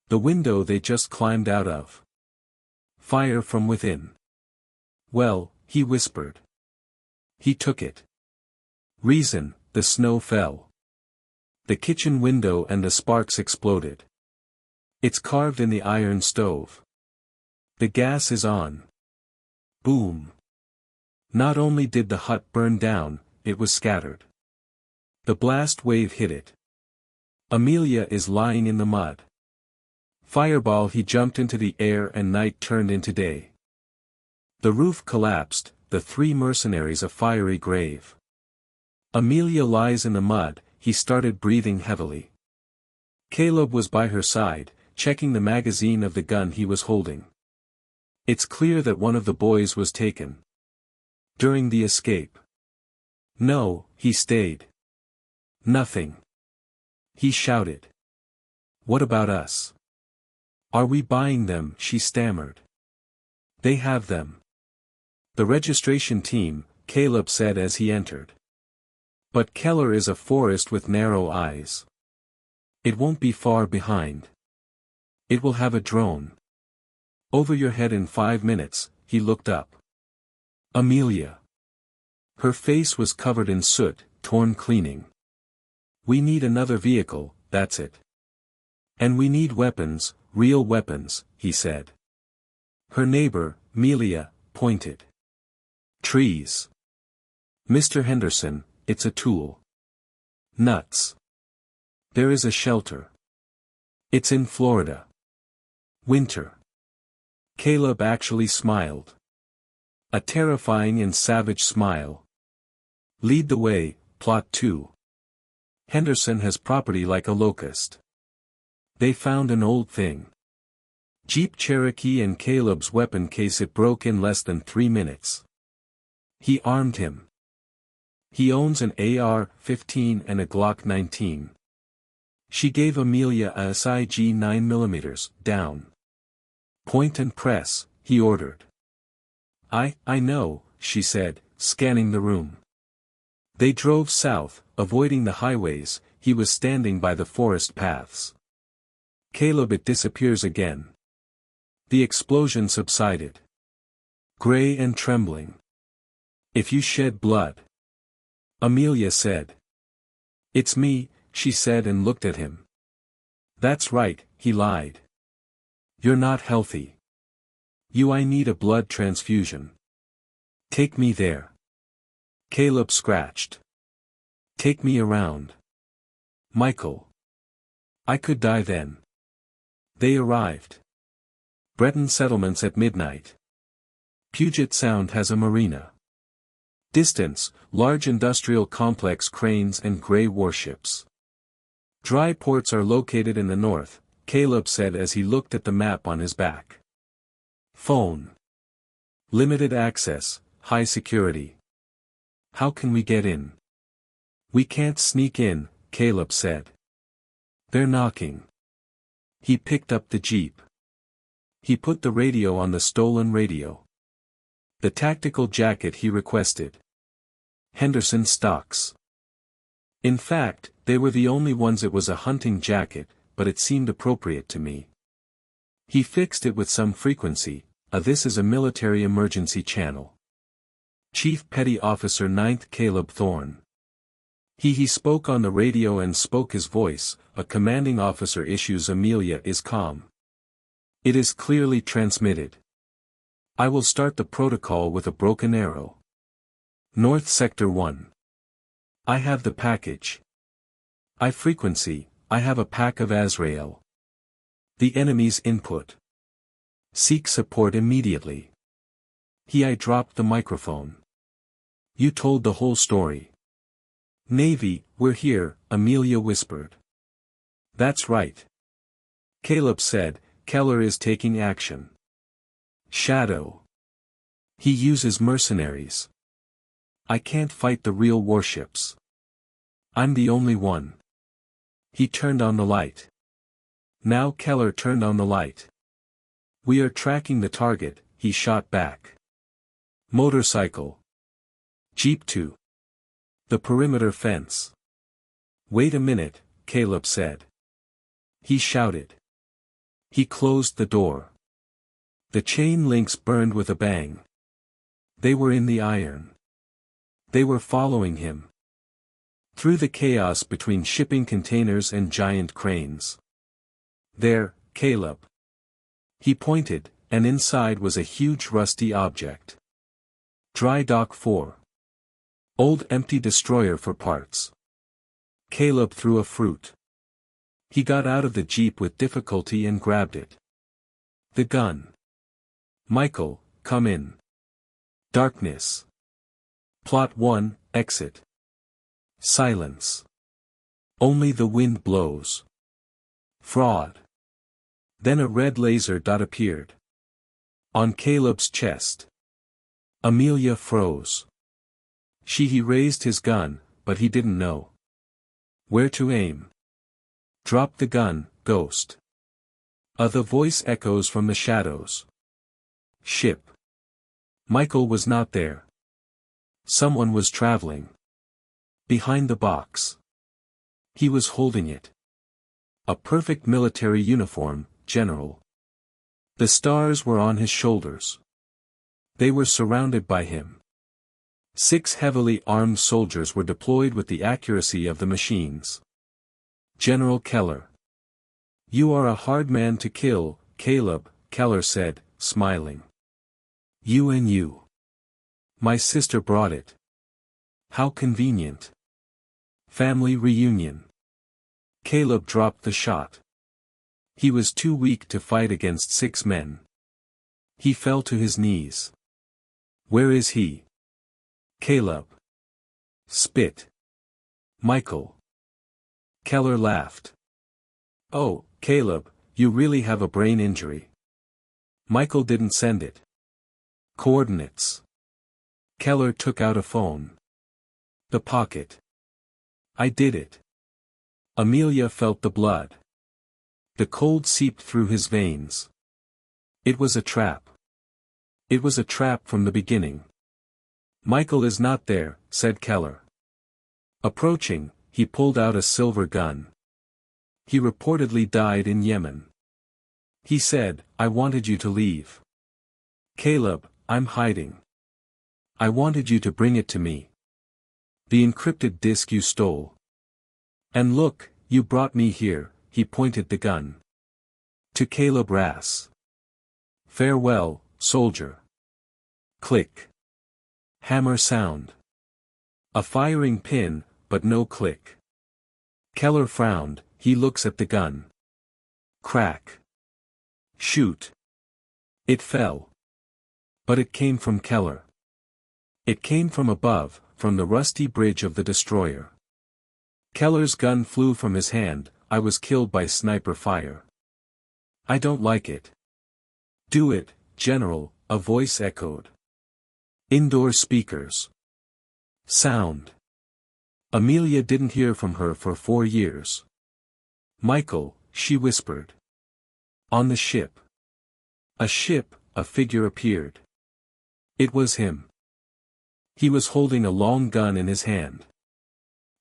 The window they just climbed out of. Fire from within. Well, he whispered. He took it. Reason, the snow fell. The kitchen window and the sparks exploded. It's carved in the iron stove. The gas is on. Boom. Not only did the hut burn down, it was scattered. The blast wave hit it. Amelia is lying in the mud. Fireball. He jumped into the air and night turned into day. The roof collapsed, the three mercenaries a fiery grave. Amelia lies in the mud, he started breathing heavily. Caleb was by her side, checking the magazine of the gun he was holding. It's clear that one of the boys was taken. During the escape. No, he stayed. Nothing. He shouted. What about us? Are we buying them? She stammered. They have them. The registration team, Caleb said as he entered. But Keller is a forest with narrow eyes. It won't be far behind. It will have a drone. Over your head in 5 minutes, he looked up. Amelia. Her face was covered in soot, torn cleaning. We need another vehicle, that's it. And we need weapons, real weapons, he said. Her neighbor, Amelia, pointed. Trees. Mr. Henderson, it's a tool. Nuts. There is a shelter. It's in Florida. Winter. Caleb actually smiled. A terrifying and savage smile. Lead the way, plot 2. Henderson has property like a locust. They found an old thing. Jeep Cherokee and Caleb's weapon case. It broke in less than 3 minutes. He armed him. He owns an AR-15 and a Glock 19. She gave Amelia a SIG 9mm, down. Point and press, he ordered. I know, she said, scanning the room. They drove south, avoiding the highways. He was standing by the forest paths. Caleb, it disappears again. The explosion subsided. Gray and trembling. If you shed blood. Amelia said. It's me, she said and looked at him. That's right, he lied. You're not healthy. I need a blood transfusion. Take me there. Caleb scratched. Take me around. Michael. I could die then. They arrived. Breton settlements at midnight. Puget Sound has a marina. Distance, large industrial complex, cranes and gray warships. Dry ports are located in the north, Caleb said as he looked at the map on his back. Phone. Limited access, high security. How can we get in? We can't sneak in, Caleb said. They're knocking. He picked up the jeep. He put the radio on the stolen radio. The tactical jacket he requested. Henderson stocks. In fact, they were the only ones. It was a hunting jacket, but it seemed appropriate to me. He fixed it with some frequency. This is a military emergency channel. Chief Petty Officer 9th Caleb Thorne. He spoke on the radio and spoke his voice. A commanding officer issues. Amelia is calm. It is clearly transmitted. I will start the protocol with a broken arrow. North Sector 1. I have the package. I frequency, I have a pack of Azrael. The enemy's input. Seek support immediately. I dropped the microphone. You told the whole story. Navy, we're here, Amelia whispered. That's right. Caleb said, Keller is taking action. Shadow. He uses mercenaries. I can't fight the real warships. I'm the only one. He turned on the light. Now Keller turned on the light. We are tracking the target, he shot back. Motorcycle. Jeep 2. The perimeter fence. Wait a minute, Caleb said. He shouted. He closed the door. The chain links burned with a bang. They were in the iron. They were following him. Through the chaos between shipping containers and giant cranes. There, Caleb. He pointed, and inside was a huge rusty object. Dry Dock 4. Old empty destroyer for parts. Caleb threw a fruit. He got out of the jeep with difficulty and grabbed it. The gun. Michael, come in. Darkness. Plot 1, Exit. Silence. Only the wind blows. Fraud. Then a red laser dot appeared. On Caleb's chest. Amelia froze. He raised his gun, but he didn't know where to aim. Drop the gun, ghost. The voice echoes from the shadows. Ship. Michael was not there. Someone was traveling. Behind the box. He was holding it. A perfect military uniform, General. The stars were on his shoulders. They were surrounded by him. 6 heavily armed soldiers were deployed with the accuracy of the machines. General Keller. You are a hard man to kill, Caleb, Keller said, smiling. You and you. My sister brought it. How convenient. Family reunion. Caleb dropped the shot. He was too weak to fight against 6 men. He fell to his knees. Where is he? Caleb. Spit. Michael. Keller laughed. Oh, Caleb, you really have a brain injury. Michael didn't send it. Coordinates. Keller took out a phone. The pocket. I did it. Amelia felt the blood. The cold seeped through his veins. It was a trap. It was a trap from the beginning. Michael is not there, said Keller. Approaching, he pulled out a silver gun. He reportedly died in Yemen. He said, I wanted you to leave. Caleb, I'm hiding. I wanted you to bring it to me. The encrypted disk you stole. And look, you brought me here, he pointed the gun. To Caleb Rass. Farewell, soldier. Click. Hammer sound. A firing pin, but no click. Keller frowned, he looks at the gun. Crack. Shoot. It fell. But it came from Keller. It came from above, from the rusty bridge of the destroyer. Keller's gun flew from his hand. I was killed by sniper fire. I don't like it. Do it, General, a voice echoed. Indoor speakers. Sound. Amelia didn't hear from her for 4 years. Michael, she whispered. On the ship. A ship, a figure appeared. It was him. He was holding a long gun in his hand.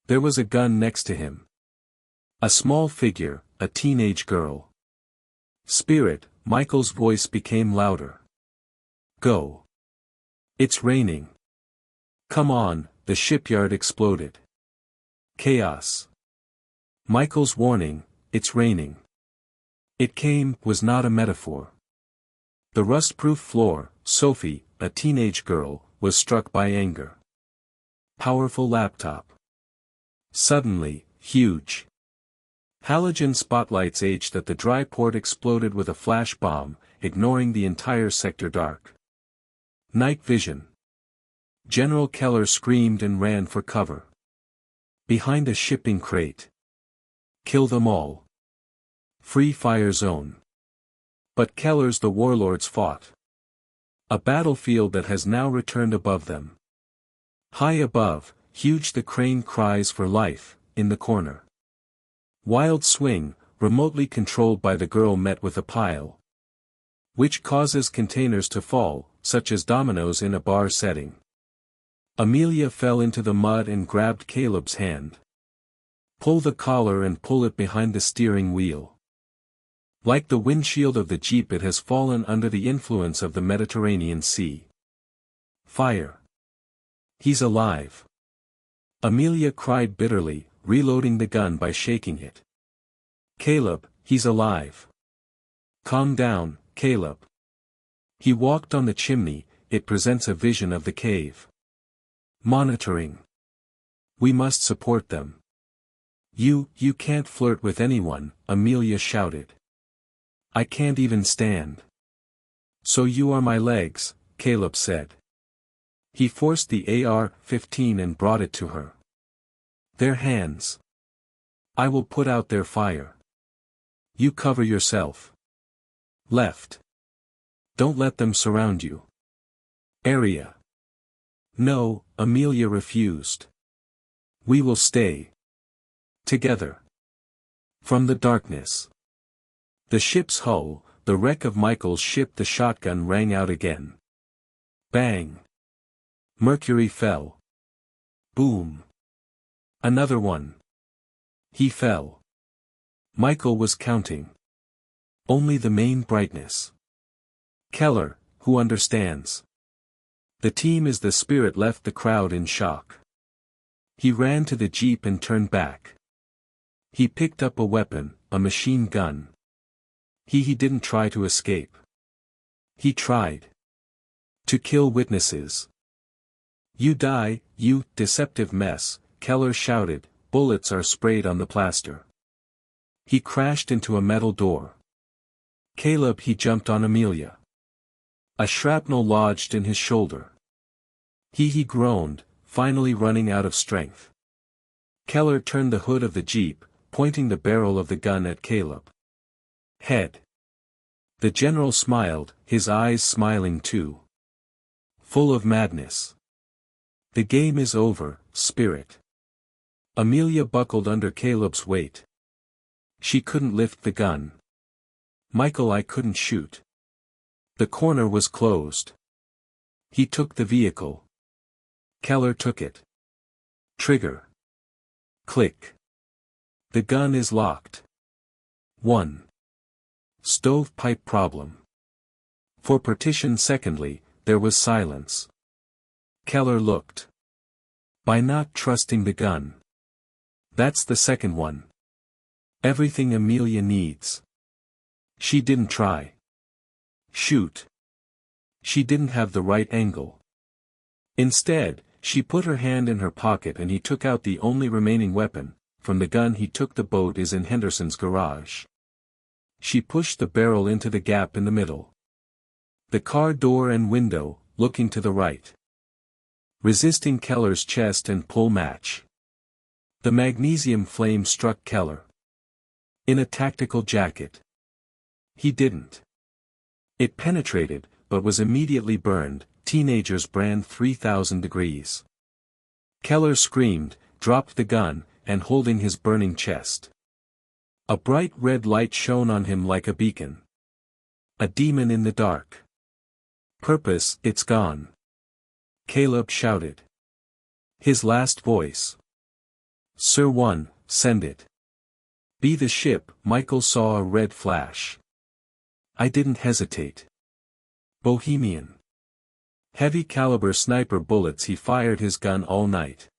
There was a gun next to him. A small figure, a teenage girl. Spirit, Michael's voice became louder. Go. It's raining. Come on, the shipyard exploded. Chaos. Michael's warning, it's raining. It came, was not a metaphor. The rust-proof floor, Sophie, a teenage girl, was struck by anger. Powerful laptop. Suddenly, huge. Halogen spotlights aged at the dry port exploded with a flash bomb, ignoring the entire sector dark. Night vision. General Keller screamed and ran for cover. Behind a shipping crate. Kill them all. Free fire zone. But Keller's the warlords fought. A battlefield that has now returned above them. High above, huge the crane cries for life, in the corner. Wild swing, remotely controlled by the girl met with a pile. Which causes containers to fall, such as dominoes in a bar setting. Amelia fell into the mud and grabbed Caleb's hand. Pull the collar and pull it behind the steering wheel. Like the windshield of the Jeep it has fallen under the influence of the Mediterranean Sea. Fire. He's alive. Amelia cried bitterly, reloading the gun by shaking it. Caleb, he's alive. Calm down, Caleb. He walked on the chimney, it presents a vision of the cave. Monitoring. We must support them. You can't flirt with anyone, Amelia shouted. I can't even stand. So you are my legs, Caleb said. He forced the AR-15 and brought it to her. Their hands. I will put out their fire. You cover yourself. Left. Don't let them surround you. Area. No, Amelia refused. We will stay. Together. From the darkness. The ship's hull, the wreck of Michael's ship. The shotgun rang out again. Bang. Mercury fell. Boom. Another one. He fell. Michael was counting. Only the main brightness. Keller, who understands? The team is the spirit, left the crowd in shock. He ran to the jeep and turned back. He picked up a weapon, a machine gun. He didn't try to escape. He tried to kill witnesses. You die, you deceptive mess, Keller shouted. Bullets are sprayed on the plaster. He crashed into a metal door. Caleb, he jumped on Amelia. A shrapnel lodged in his shoulder. He groaned, finally running out of strength. Keller turned the hood of the jeep, pointing the barrel of the gun at Caleb. Head. The general smiled, his eyes smiling too. Full of madness. The game is over, spirit. Amelia buckled under Caleb's weight. She couldn't lift the gun. Michael, I couldn't shoot. The corner was closed. He took the vehicle. Keller took it. Trigger. Click. The gun is locked. 1. Stovepipe problem. For partition. Secondly, there was silence. Keller looked. By not trusting the gun. That's the second one. Everything Amelia needs. She didn't try. Shoot. She didn't have the right angle. Instead, she put her hand in her pocket and he took out the only remaining weapon. From the gun he took. The boat is in Henderson's garage. She pushed the barrel into the gap in the middle. The car door and window, looking to the right. Resisting Keller's chest and pull match. The magnesium flame struck Keller. In a tactical jacket. He didn't. It penetrated, but was immediately burned. Teenager's brand 3000 degrees. Keller screamed, dropped the gun, and holding his burning chest. A bright red light shone on him like a beacon. A demon in the dark. Purpose, it's gone. Caleb shouted. His last voice. Sir One, send it. Be the ship. Michael saw a red flash. I didn't hesitate. Bohemian. Heavy caliber sniper bullets. He fired his gun all night.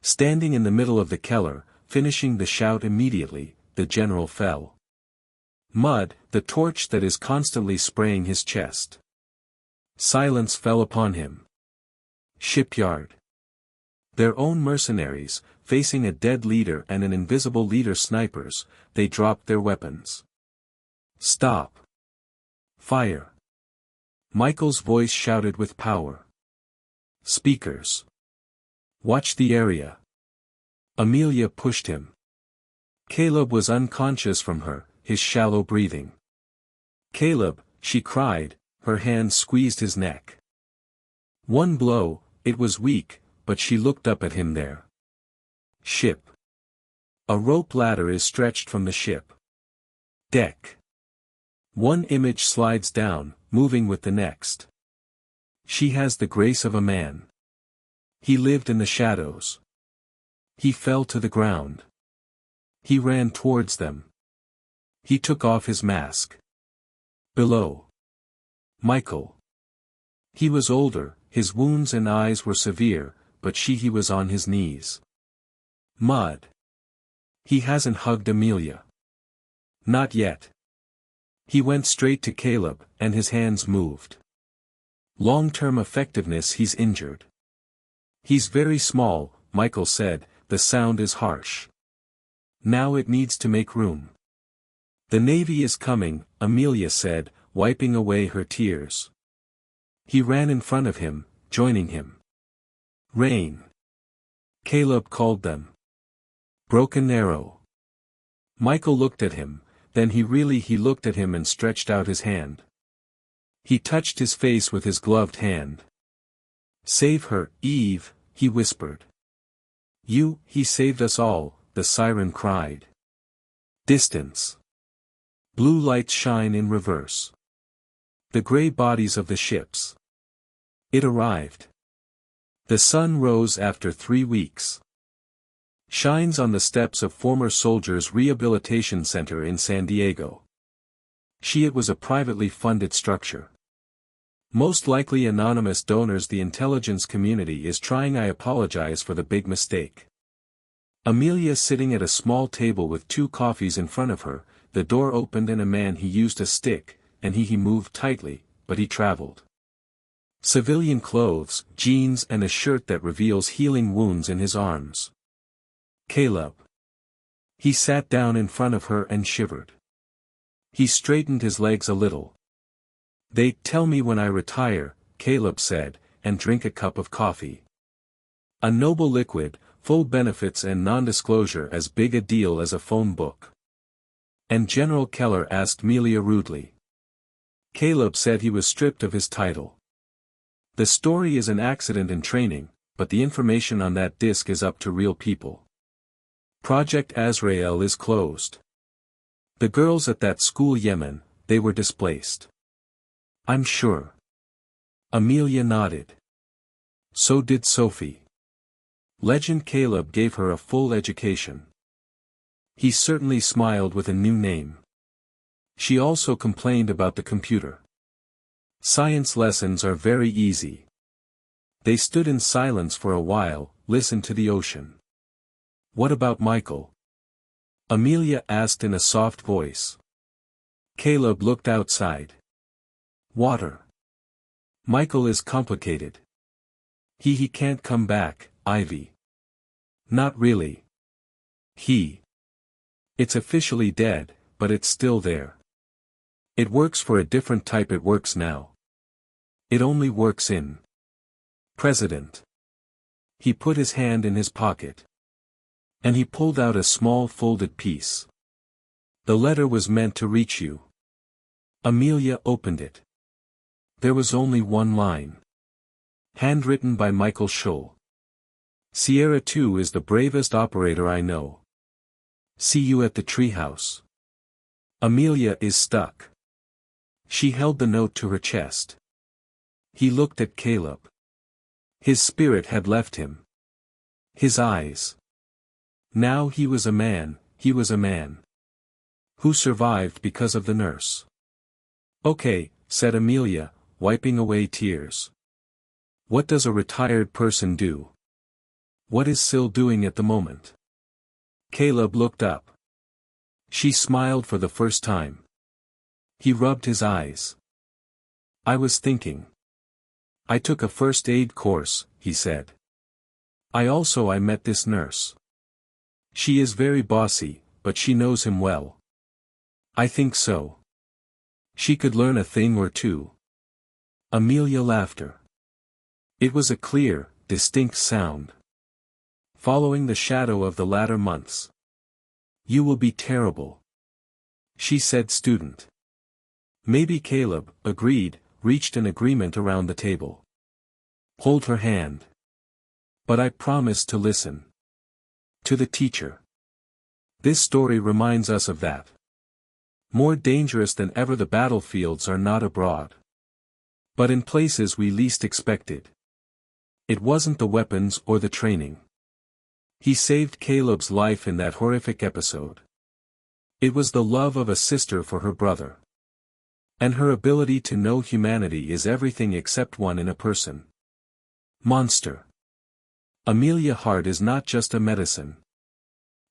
Standing in the middle of the Keller, finishing the shout immediately, the general fell. Mud, the torch that is constantly spraying his chest. Silence fell upon him. Shipyard. Their own mercenaries, facing a dead leader and an invisible leader. Snipers, they dropped their weapons. Stop. Fire. Michael's voice shouted with power. Speakers. Watch the area. Amelia pushed him. Caleb was unconscious from her, his shallow breathing. Caleb, she cried, her hand squeezed his neck. One blow, it was weak, but she looked up at him there. Ship. A rope ladder is stretched from the ship. Deck. One image slides down, moving with the next. She has the grace of a man. He lived in the shadows. He fell to the ground. He ran towards them. He took off his mask. Below. Michael. He was older, his wounds and eyes were severe, but he was on his knees. Mud. He hasn't hugged Amelia. Not yet. He went straight to Caleb, and his hands moved. Long-term effectiveness. He's injured. He's very small, Michael said, the sound is harsh. Now it needs to make room. The Navy is coming, Amelia said, wiping away her tears. He ran in front of him, joining him. Rain. Caleb called them. Broken Arrow. Michael looked at him, then he looked at him and stretched out his hand. He touched his face with his gloved hand. Save her, Eve, he whispered. He saved us all, the siren cried. Distance. Blue lights shine in reverse. The gray bodies of the ships. It arrived. The sun rose after 3 weeks. Shines on the steps of former soldiers' rehabilitation center in San Diego. It was a privately funded structure. Most likely anonymous donors. The intelligence community is trying. I apologize for the big mistake. Amelia sitting at a small table with 2 coffees in front of her, the door opened and a man. He used a stick, and he moved tightly, but he traveled. Civilian clothes, jeans and a shirt that reveals healing wounds in his arms. Caleb. He sat down in front of her and shivered. He straightened his legs a little. They tell me when I retire, Caleb said, and drink a cup of coffee. A noble liquid, full benefits and non-disclosure as big a deal as a phone book. And General Keller asked Amelia rudely. Caleb said he was stripped of his title. The story is an accident in training, but the information on that disk is up to real people. Project Azrael is closed. The girls at that school Yemen, they were displaced. I'm sure. Amelia nodded. So did Sophie. Legend Caleb gave her a full education. He certainly smiled with a new name. She also complained about the computer. Science lessons are very easy. They stood in silence for a while, listened to the ocean. What about Michael? Amelia asked in a soft voice. Caleb looked outside. Water. Michael is complicated. He can't come back, Ivy. Not really. It's officially dead, but it's still there. It works for a different type. It works now. It only works in. President. He put his hand in his pocket. And he pulled out a small folded piece. The letter was meant to reach you. Amelia opened it. There was only one line. Handwritten by Michael Scholl. Sierra 2 is the bravest operator I know. See you at the treehouse. Amelia is stuck. She held the note to her chest. He looked at Caleb. His spirit had left him. His eyes. Now he was a man, who survived because of the nurse. Okay, said Amelia, wiping away tears. What does a retired person do? What is Syl doing at the moment? Caleb looked up. She smiled for the first time. He rubbed his eyes. I was thinking. I took a first aid course, he said. I met this nurse. She is very bossy, but she knows him well. I think so. She could learn a thing or two. Amelia laughed. It was a clear, distinct sound. Following the shadow of the latter months. You will be terrible. She said student. Maybe Caleb, agreed, reached an agreement around the table. Hold her hand. But I promise to listen. To the teacher. This story reminds us of that. More dangerous than ever, the battlefields are not abroad. But in places we least expected. It wasn't the weapons or the training. He saved Caleb's life in that horrific episode. It was the love of a sister for her brother. And her ability to know humanity is everything except one in a person. Monster. Amelia Hart is not just a medicine.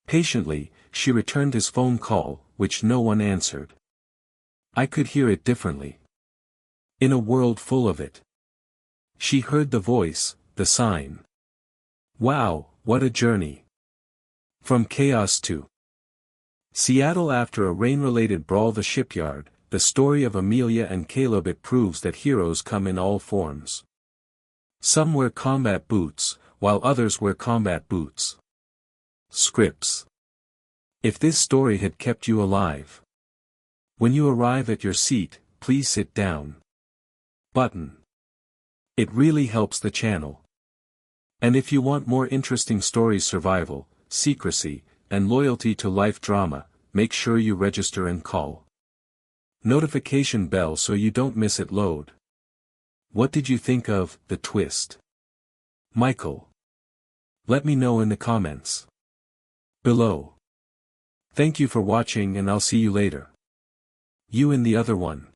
Patiently, she returned his phone call, which no one answered. I could hear it differently. In a world full of it. She heard the voice, the sign. Wow, what a journey. From chaos to Seattle. After a rain-related brawl, the shipyard, the story of Amelia and Caleb. It proves that heroes come in all forms. Some wear combat boots, while others wear combat boots. Scripts. If this story had kept you alive. When you arrive at your seat, please sit down. Button. It really helps the channel. And if you want more interesting stories, survival, secrecy, and loyalty to life drama, make sure you register and call notification bell so you don't miss it load. What did you think of The Twist? Michael. Let me know in the comments below. Thank you for watching and I'll see you later. You and the other one.